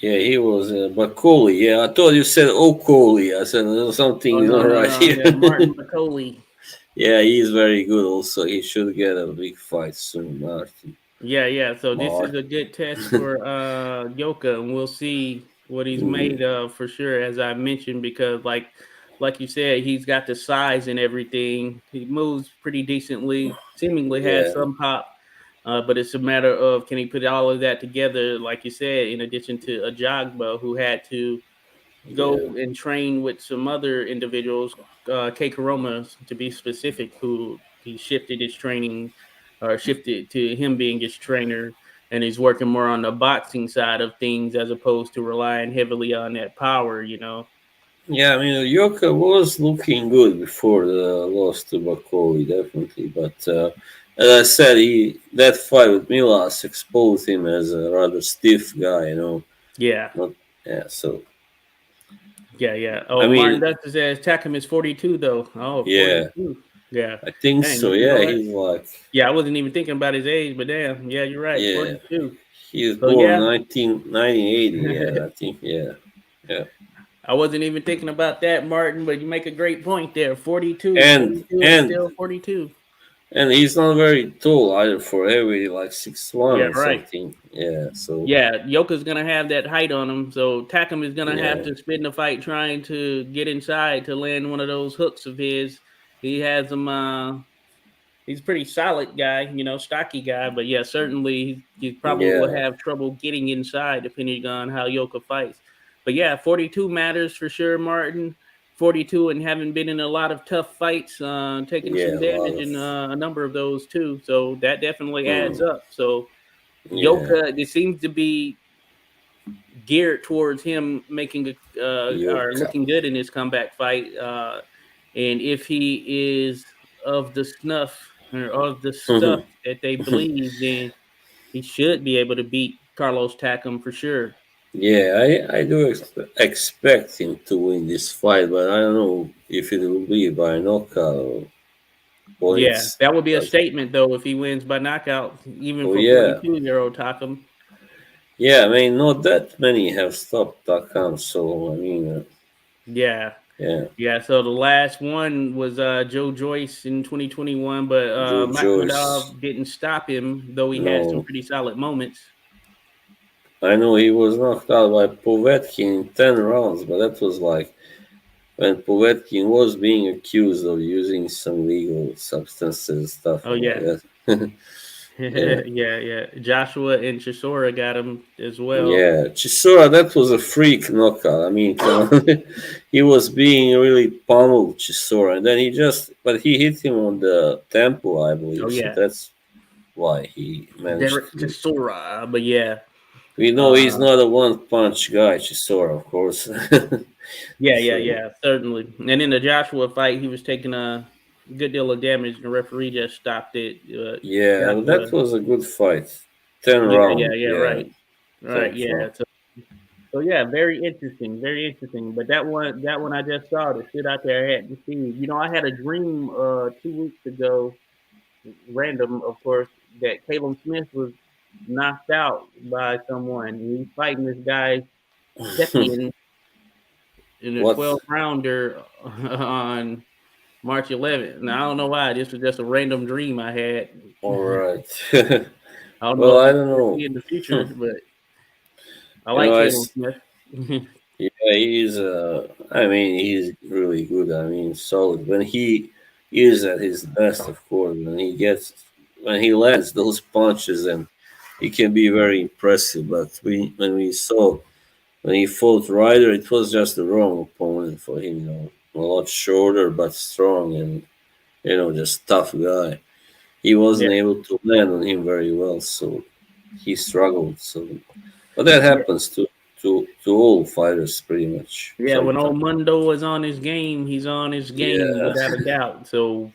yeah, he was Bacoli. Yeah, I thought you said Okoli. I said Oh something is no, not no, right no, here. yeah, Martin Bacoli. Yeah, he's very good. Also, he should get a big fight soon, Martin. Yeah, yeah. So this is Martin. a good test for Yoka, and we'll see what he's Mm, made of for sure. As I mentioned, because like you said, he's got the size and everything. He moves pretty decently. Seemingly has yeah, some pop, but it's a matter of can he put all of that together, like you said. In addition to a Jogba who had to go yeah, and train with some other individuals, K. Karomas to be specific, who he shifted his training or shifted to him being his trainer, and he's working more on the boxing side of things as opposed to relying heavily on that power, you know. yeah. I mean, Joka was looking good before the loss to Bacoli, definitely. But as I said, he that fight with Milas exposed him as a rather stiff guy. Yeah, Not yeah. So yeah, yeah. I Oh, Martin mean, Dustin says Takam is 42 though. Oh, yeah, 42. Yeah. I think Dang, so. you know Yeah, what? he's like Yeah, I wasn't even thinking about his age, but damn, yeah, you're right, yeah, 42. he was So born yeah. 1980. Yeah, I think yeah, yeah. I wasn't even thinking about that, Martin, but you make a great point there. 42, And 42, and and still 42. and he's not very tall either for heavy, like 6'1" Yeah, or right. something. Yeah, so Yeah, Yoka's gonna have that height on him, so Takam is gonna have yeah, to spend the fight trying to get inside to land one of those hooks of his. He has him. He's a pretty solid guy, you know, stocky guy, but yeah, certainly he probably will yeah, have trouble getting inside depending on how Yoka fights. But yeah, 42 matters for sure, Martin. 42 and having been in a lot of tough fights, taking some yeah, a lot damage of in a number of those too. So that definitely adds mm, up. So yeah, Yoka, it seems to be geared towards him making or Yuka. looking good in his comeback fight. And if he is of the snuff or of the stuff that they believe, then he should be able to beat Carlos Takam for sure. Yeah, I do expect him to win this fight, but I don't know if it will be by knockout or Yeah, points. that would be a But statement though if he wins by knockout, even oh for yeah, 42-year-old Takam. yeah. I mean, not that many have stopped Takam, so I mean, Yeah, yeah, yeah. So the last one was Joe Joyce in 2021, but Joe Joyce. Makhmadov didn't stop him, though he had some No, pretty solid moments. I know he was knocked out by Povetkin in 10 rounds, but that was like when Povetkin was being accused of using some legal substances and stuff Oh like yeah, that. Yeah. yeah, yeah. Joshua and Chisora got him as well. Yeah, Chisora, that was a freak knockout. I mean, come on. He was being really pummeled, Chisora, and then but he hit him on the temple, I Oh believe. So yeah, that's why he managed Derek to. Chisora. But yeah, We know he's uh, not a one punch guy, Chisora, of course. yeah, yeah, So, yeah. Certainly. And in the Joshua fight, he was taking a good deal of damage. And the referee just stopped it. yeah, that Joshua. was a good fight. 10 Yeah, yeah, round, yeah. yeah, Right, right. 10th Yeah. round. So yeah, very interesting, very interesting. But that one I just saw that stood out there. I had to see. You know, I had a dream 2 weeks ago, random, of course, that Caleb Smith was knocked out by someone. He's fighting this guy Tepian in a What? 12 rounder on March 11th. Now I don't know why. This was just a random dream I had. All right. I don't know Well, if I he's don't going to be know. in the future, but I You like know, Caleb Smith. yeah, he's. I mean, he's really good. I mean, solid. When he is at his best, of course, when he lands those punches, and he can be very impressive. But when we saw when he fought Ryder, it was just the wrong opponent for him. You know, a lot shorter but strong, and just tough guy. He Yeah, wasn't able to land on him very well, so he struggled. So, but that yeah, happens to all fighters pretty much yeah. When sometimes. old Mundo is on his game, he's on his game Yeah, without a doubt. So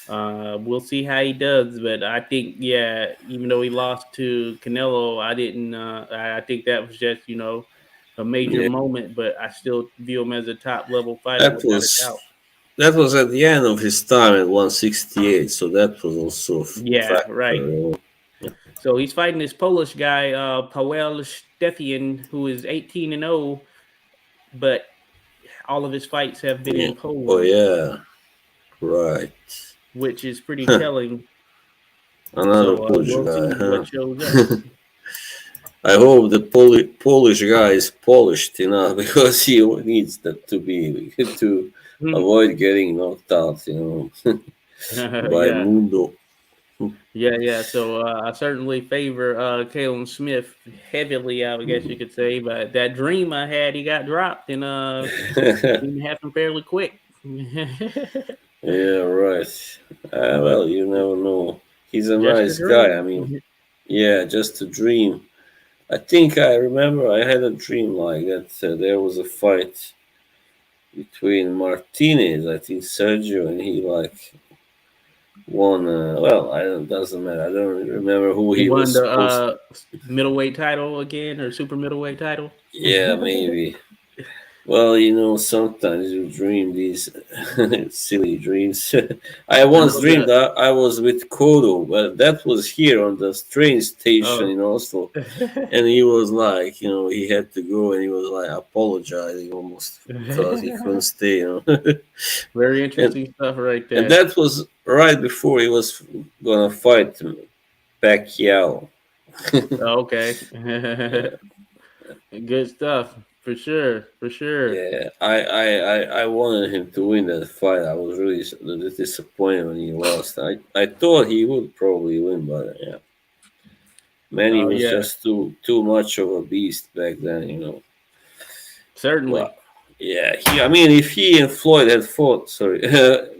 we'll see how he does. But I think, yeah, even though he lost to Canelo, I didn't. I think that was just a major yeah. moment. But I still view him as a top level fighter That without a was doubt. that was at the end of his time at 168, so that was also a Yeah, right. factor. So he's fighting this Polish guy, Paweł Stefian, who is 18-0, but all of his fights have been Yeah. in Oh Poland, yeah, right. which is pretty telling. Another So Polish we'll guy, see huh? what shows up. I hope the Polish guy is polished enough because he needs that to be to avoid getting knocked out, by Yeah, Mundo. yeah. So I certainly favor Caleb Smith heavily, I guess you could say. But that dream I had, he got dropped, and seemed to happen fairly quick. Yeah, right. But Well, you never know. He's a just a nice guy. I dream. mean, yeah, just a dream. I think I remember I had a dream like that. There was a fight between Martinez, I think Sergio, and he like won. Well, I don't. Doesn't matter. I don't remember who He he won was the supposed. middleweight title again, or super middleweight title. Yeah, maybe. Well, sometimes you dream these silly dreams. I I once know dreamed that I was with Kodo, but that was here on the train station Oh, in Oslo. And he was like, he had to go and he was like apologizing almost because he couldn't stay. very and interesting stuff right and there. that was right before he was gonna fight Pacquiao. Okay, good stuff for sure, for sure. Yeah, I wanted him to win that fight. I was really disappointed when he lost. I thought he would probably win, but yeah, Manny Oh was yeah, just too much of a beast back then. Well, certainly. yeah, I mean, if he and Floyd had fought, sorry,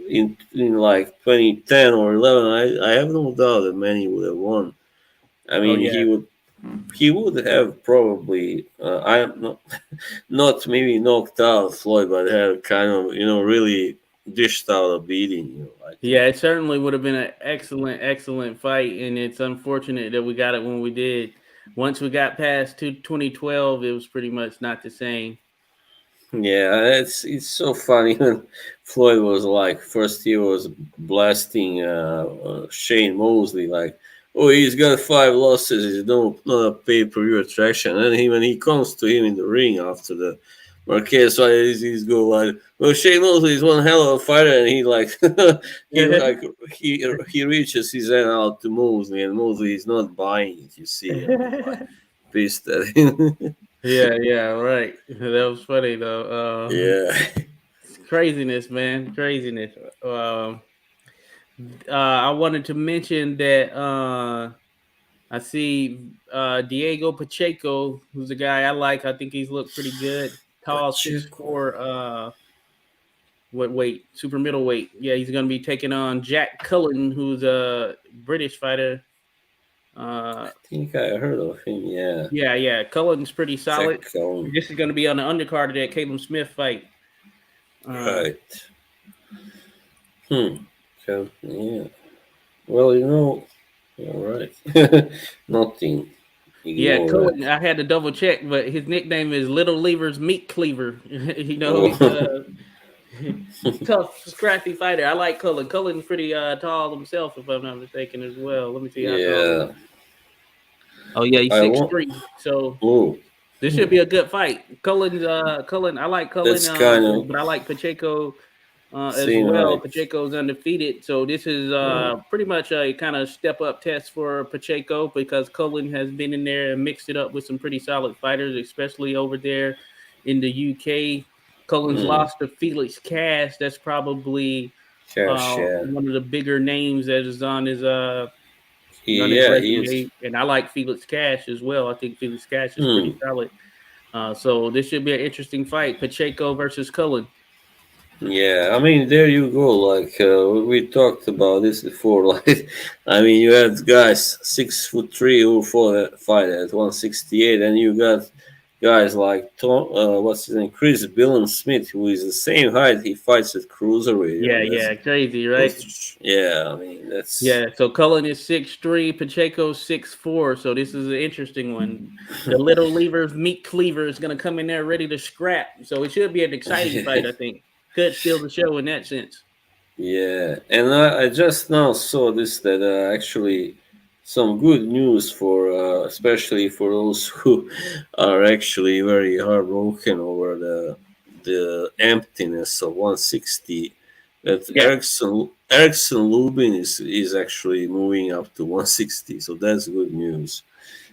in like 2010 or 11, I have no doubt that Manny would have won. I Oh mean, yeah, he would have probably I am not maybe knocked out Floyd, but have kind of really dished out a beating. I think. yeah. It certainly would have been an excellent, excellent fight, and it's unfortunate that we got it when we did. Once we got past 2012, it was pretty much not the same. Yeah, it's so funny when Floyd was like first he was blasting Shane Mosley like, oh, he's got 5 losses, he's not a pay per view attraction, and when he comes to him in the ring after the Marquez fight, he's go like, well, Shane Mosley is one hell of a fighter, and he like he like he reaches his hand out to Mosley, and Mosley is not buying it, you see, and he's like pissed at him. Yeah, yeah, right. That was funny though. Yeah. Craziness, man, craziness. I wanted to mention that I see Diego Pacheco, who's a guy I like. I think he's looked pretty good. Tall, six Pacheco. four. What weight? Super middleweight. Yeah, he's going to be taking on Jack Cullen, who's a British fighter. I Uh, think I heard of him. Yeah, yeah. Cullen's pretty Jack solid. Cohen. This is going to be on the undercard of that Caleb Smith fight. Uh, Right. Hmm. Yeah. Well, all right. Nothing. yeah, Ignore Cullen. that. I had to double check, but his nickname is Little Lever's Meat Cleaver. He's Oh, tough, scrappy fighter. I like Cullen. Cullen's pretty tall himself, if I'm not mistaken, as well. Let me see how tall he is. yeah. Oh yeah, he's I six want. three. So Oh, this should be a good fight. Cullen. I like Cullen. that's kind of. But I like Pacheco. as Same well. height. Pacheco's undefeated, so this is Mm, pretty much a kind of step up test for Pacheco because Cullen has been in there and mixed it up with some pretty solid fighters, especially over there in the UK. Cullen's mm. lost to Felix Cash. That's probably Cash, yeah. one of the bigger names that is on his Yeah, he is. resume, and I like Felix Cash as well. I think Felix Cash is pretty Hmm. solid. So this should be an interesting fight: Pacheco versus Cullen. Yeah, I mean, there you go. Like we talked about this before. Like, I mean, you had guys 6'3" who fought fight at 168, and you got guys like Tom, what's his name, Chris Billen Smith, who is the same height. He fights at cruiserweight. You Yeah, know, yeah, crazy, right? that's yeah. I mean, that's Yeah, so Cullen is 6'3", Pacheco 6'4", so this is an interesting one. The little levers, meat cleaver is going to come in there ready to scrap, so it should be an exciting fight, I think. Could steal the show in that sense. yeah. And I just now saw this that actually some good news for especially for those who are actually very heartbroken over the emptiness of 160. That Yeah, Erickson Lubin is actually moving up to 160, so that's good news.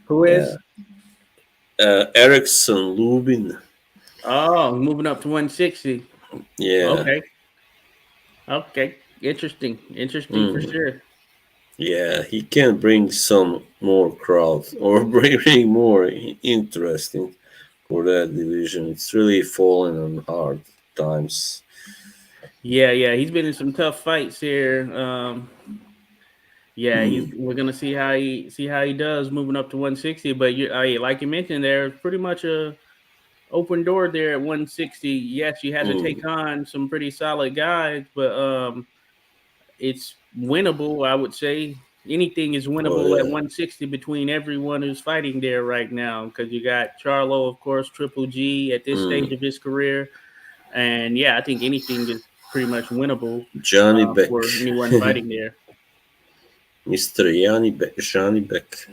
who Yeah, is? Erickson Lubin. Oh, moving up to 160. Yeah. Okay, okay, interesting for Mhm. sure. Yeah, he can bring some more crowd or bring more interesting for that division. It's really fallen on hard times. Yeah, yeah, he's been in some tough fights here. Yeah, Hmm. we're gonna see how he does moving up to 160. But like you mentioned, there's pretty much a open door there at 160. Yes, you had to Hmm. take on some pretty solid guys, but it's winnable. I would say anything is Oh winnable at yeah, 160 between everyone who's fighting there right now. Because you got Charlo, of course, Triple G at this hmm. stage of his career, and yeah, I think anything is pretty much winnable Johnny Beck, for anyone fighting there. Mr. Johnny Beck.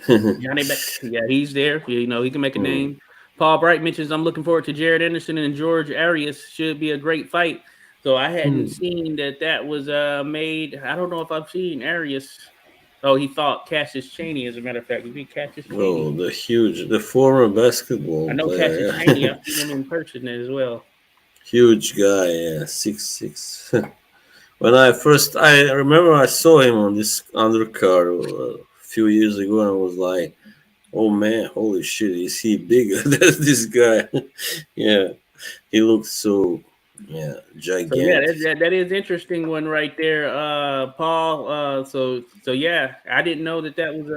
Johnny Beck, yeah, he's there. You know, he can make a Hmm. name. Paul Bright mentions I'm looking forward to Jared Anderson and George Arias. Should be a great fight. So I hadn't Hmm. seen that was made. I don't know if I've seen Arias. Oh, he fought Cassius Chaney. As a matter of fact, he beat Cassius Oh, Chaney. the former I basketball know Cassius player. Chaney. Yeah. I've seen him in person as well. Huge guy. Yeah, 6'6". I remember I saw him on this undercard a few years ago, and I was like, "Oh man, holy shit, is he bigger than this guy?" Yeah, he looked so So yeah, gigantic. that is interesting one right there, Paul. So yeah, I didn't know that was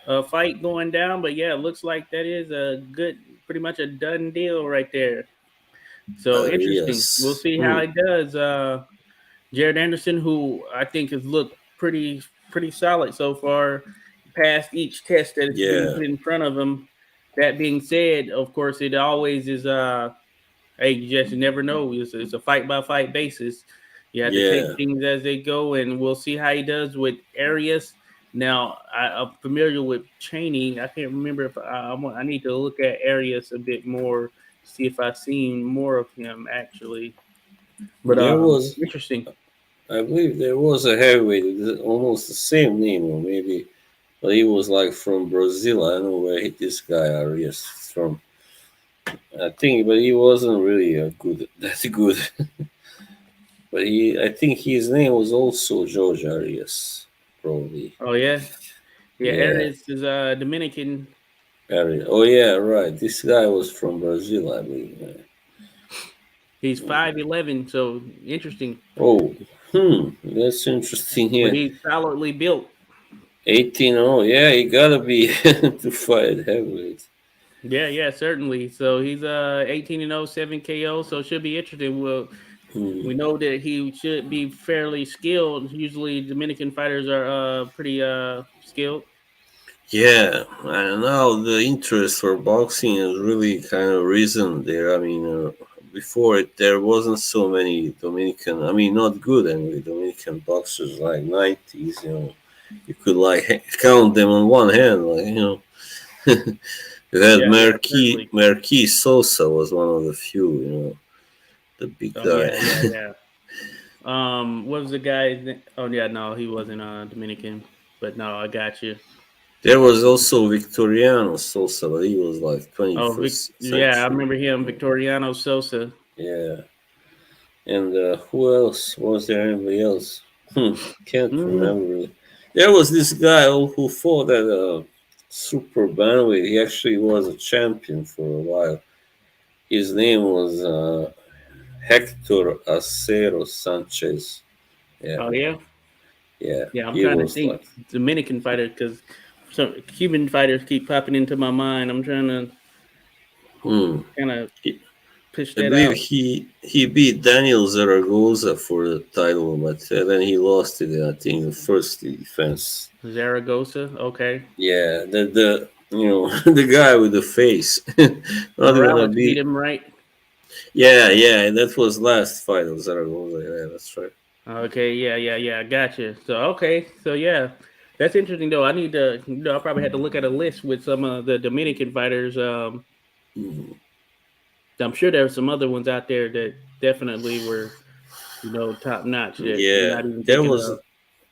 a fight going down, but yeah, it looks like that is a good, pretty much a done deal right there. So interesting. We'll Arias. see how Hmm. he does. Jared Anderson, who I think has looked pretty solid so far, past each test that has been Yeah, put in front of him. That being said, of course, it always is. Hey, you just never know. It's a fight by fight basis. You have to take yeah, things as they go, and we'll see how he does with Arias. Now, I'm familiar with Cheney. I can't remember if I need to look at Arias a bit more, see if I've seen more of him actually. But there was. interesting. I believe there was a heavyweight with almost the same name, or maybe, but he was like from Brazil. I don't know where this guy Arias is from. I think, but he wasn't really a good, that good. But I think his name was also George Arias, probably. Oh yeah, yeah. Yeah, Arias is Dominican. Arias. Oh yeah, right. This guy was from Brazil, I believe. He's 5'11", so interesting. Oh, that's interesting. But Yeah, he's solidly built. 18. Oh, yeah, he gotta be to fight heavyweight. Yeah, yeah, certainly. So he's 18-0, 7 KO. So it should be interesting. Well, Hmm. we know that he should be fairly skilled. Usually, Dominican fighters are pretty skilled. Yeah, and now the interest for boxing has really kind of risen there. I mean, before it, there wasn't so many Dominican. I mean, not good anyway. Dominican boxers like 90s. You know, you could like count them on one hand. Like you had Yeah, yeah, certainly. Marquis Sosa was one of the few. You know, the big Oh guy. yeah, yeah, yeah. What was the guy? Oh yeah, no, he wasn't Dominican. But no, I got you. There was also Victoriano Sosa, but he was like Oh, 21st yeah, I century. remember him, Victoriano Sosa. Yeah. And who else? Was there anybody else? Can't Mm, remember really. There was this guy who fought at super bantamweight. He actually was a champion for a while. His name was Hector Acero Sanchez. Yeah, oh yeah, yeah. yeah. I'm He trying to was think like, Dominican fighter because some Cuban fighters keep popping into my mind. I'm trying to hmm. kind of He, push I that believe out. he beat Daniel Zaragoza for the title, but then he lost it. I think the first defense. Zaragoza. Okay. Yeah, the the guy with the face. Not gonna Morales beat be. him, right? Yeah, yeah, that was last fight of Zaragoza. Yeah, that's right. Okay. Yeah. Yeah. Yeah. Gotcha. So okay. So yeah, that's interesting though. I need to. I probably had to look at a list with some of the Dominican fighters. Mhm. I'm sure there are some other ones out there that definitely were, top notch that we're Yeah, not even there thinking was of.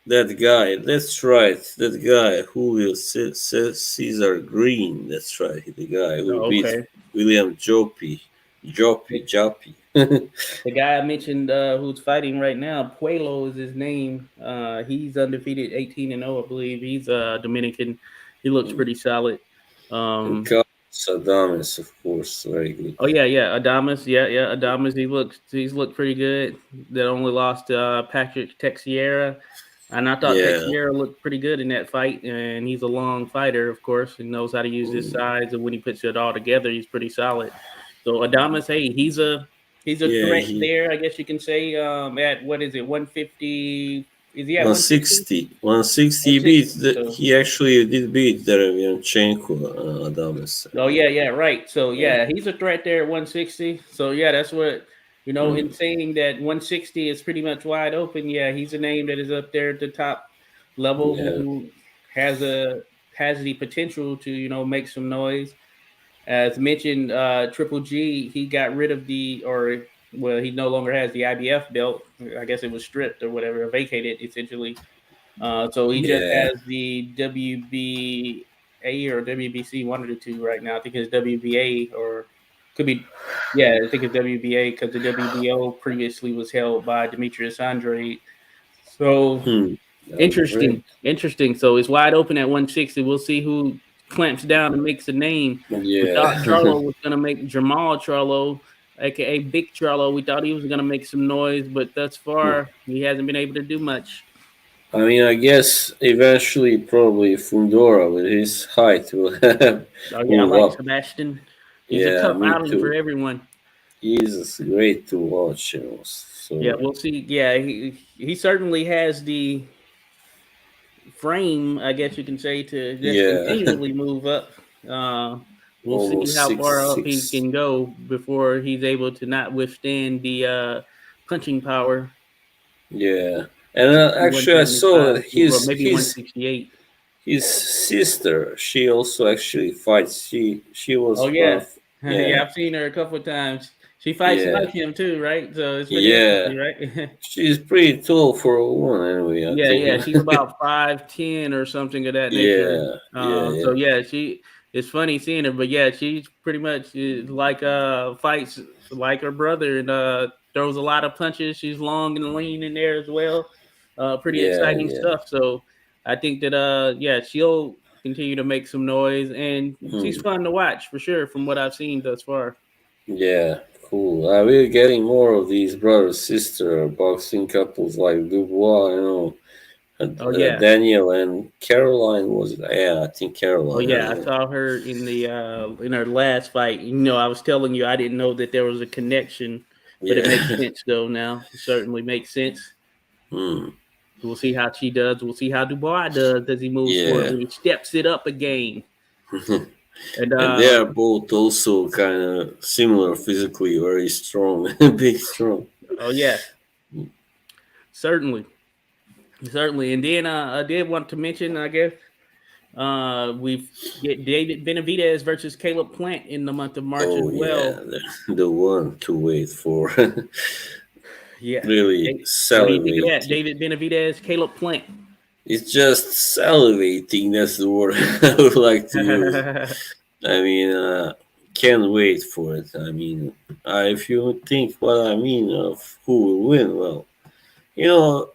that guy. That's right. That guy, Julio Cesar Green. That's right. The guy who Oh, beat okay. William Joppy. The guy I mentioned who's fighting right now, Puelo is his name. He's undefeated, 18-0, I believe. He's Dominican. He looks pretty solid. And Um, Carlos Adames, of course, very good. oh yeah, yeah, Adamas, yeah, yeah, Adamas. He's looked pretty good. That only lost Patrick Texiera, and I thought Yeah. Texiera looked pretty good in that fight. And he's a long fighter, of course, and knows how to use his Mm. size. And when he puts it all together, he's pretty solid. So Adamas, hey, he's a Yeah, threat he there, I guess you can say. At what is it, 150? Is he at 160? 160. 160 beat. 160. So He actually did beat Derevyanchenko, Adames. oh yeah, yeah, right. So Yeah. yeah, he's a threat there at 160. So yeah, that's what in Mm. saying that 160 is pretty much wide open. Yeah, he's a name that is up there at the top level Yeah. who has a has the potential to make some noise. As mentioned, Triple G, he got rid of he no longer has the IBF belt. I guess it was stripped or whatever, vacated essentially. So he just Yeah. has the WBA or WBC, one of the two right now. I think it's WBA or could be, yeah, I think it's WBA because the WBO previously was held by Demetrius Andrade. So Hmm. Great. interesting. So it's wide open at 160. We'll see who clamps down and makes a name. We thought Yeah. Charlo was going to make Jamal Charlo, aka Big Charlo. We thought he was going to make some noise, but thus far he hasn't been able to do much. I mean, I guess eventually, probably Fundora with his height will Oh yeah, I move like up. Sebastian. He's a Yeah, tough me outing for too. everyone. He's great to watch, Yeah, So we'll see. Yeah, he certainly has the frame, I guess you can say, to just yeah, continually move up. Uh, we'll see almost how six far up he six. can go before he's able to not withstand the punching power. Yeah, and actually, I saw 175 that or his maybe his 168. his sister. She also actually fights. She was Oh yeah, yeah, yeah, I've seen her a couple of times. She fights yeah, like him too, right? So it's pretty yeah. interesting, right? She's pretty tall for a woman, anyway. I Yeah, yeah, she's think. about 5'10" or something of that nature. Yeah, yeah, So yeah, yeah, it's funny seeing her, but yeah, she's pretty much like fights like her brother and throws a lot of punches. She's long and lean in there as well. Pretty yeah, exciting yeah. stuff. So I think that yeah, she'll continue to make some noise and she's Hmm. fun to watch for sure from what I've seen thus far. Yeah, cool. We're getting more of these brother sister boxing couples like Dubois, and Oh yeah. Daniel and Caroline was it? Yeah, I think Oh Caroline. yeah, I saw her in her last fight. I was telling you I didn't know that there was a connection, but it makes Yeah. sense though now. It certainly makes sense. Hmm. We'll see how she does. We'll see how Dubois does as he moves forward Yeah. when he steps it up again. And And they are both also kind of similar physically, very strong, big, strong. oh yeah, certainly, certainly. And then I did want to mention, I guess, we've get David Benavidez versus Caleb Plant in the month of March as Oh yeah, well. the one to wait for. Yeah. Really Hey, what do you think of that? salivating. David Benavidez, Caleb Plant. It's just salivating. That's the word I would like to use. I mean, can't wait for it. I mean, if you think what I mean of who will win, well, you know,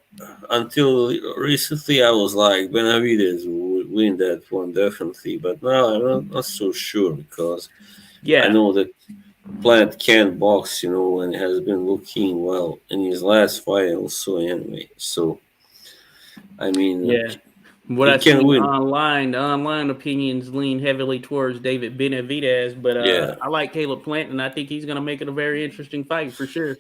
until recently I was like Benavides would win that one definitely, but now I'm not so sure because I Yeah. know that Plant can box, and has been looking well in his last fight also anyway. So I mean, Yeah. What he I can seen win. online, the online opinions lean heavily towards David Benavidez, but Yeah, I like Caleb Plant, and I think he's going to make it a very interesting fight for sure.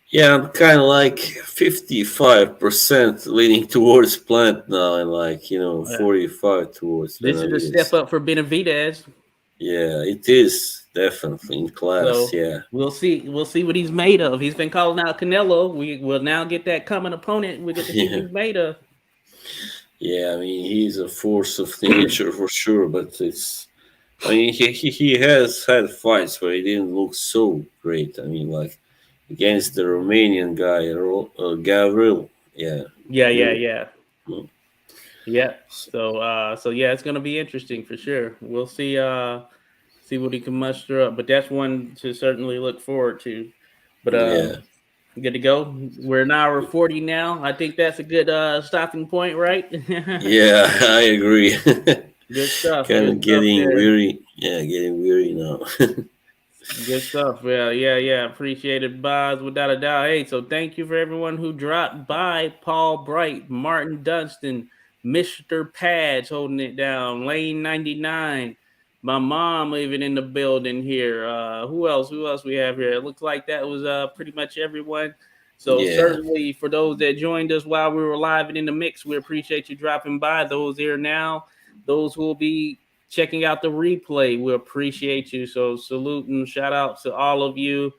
yeah. I'm kind of like 55% leaning towards Plant now, and like Yeah. 45 towards This is a step Benavides. up for Benavidez, Yeah, it is definitely in class. so Yeah, we'll see. We'll see what he's made of. He's been calling out Canelo. We will now get that coming opponent. We get to see what yeah, he's made of. yeah. I mean, he's a force of nature for sure, but it's. I mean, he has had fights where he didn't look so great. I mean, like against the Romanian guy, Gavril. Yeah, Yeah, yeah, Gavril. yeah. Yeah. So yeah, it's gonna be interesting for sure. We'll see what he can muster up. But that's one to certainly look forward to. But Yeah, good to go. We're an hour 40 now. I think that's a good stopping point, right? yeah. I agree. Good stuff. Kind Good of stuff getting there. weary. Yeah, getting weary now. Good stuff. Yeah, yeah, yeah. Appreciate it, Boz, without a doubt. Hey, so thank you for everyone who dropped by. Paul Bright, Martin Dunstan, Mr. Pads holding it down, Lane 99. My mom living in the building here. Who else? Who else we have here? It looks like that was pretty much everyone. So Yeah. certainly for those that joined us while we were live and in the mix, we appreciate you dropping by. Those here now, those who will be checking out the replay. We appreciate you. So salute and shout out to all of you.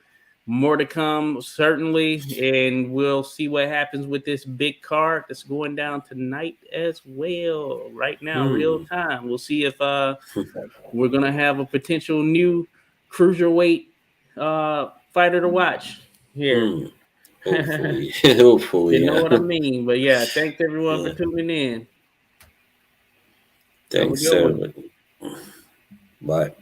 More to come, certainly, and we'll see what happens with this big card that's going down tonight as well. Right now, real Hmm. time. We'll see if we're gonna have a potential new cruiserweight fighter to watch here. Hmm. You Hopefully. Hopefully, know yeah. what I mean? But yeah, thanks everyone for Yeah. tuning in. Have a Thanks, good one. everybody. Bye.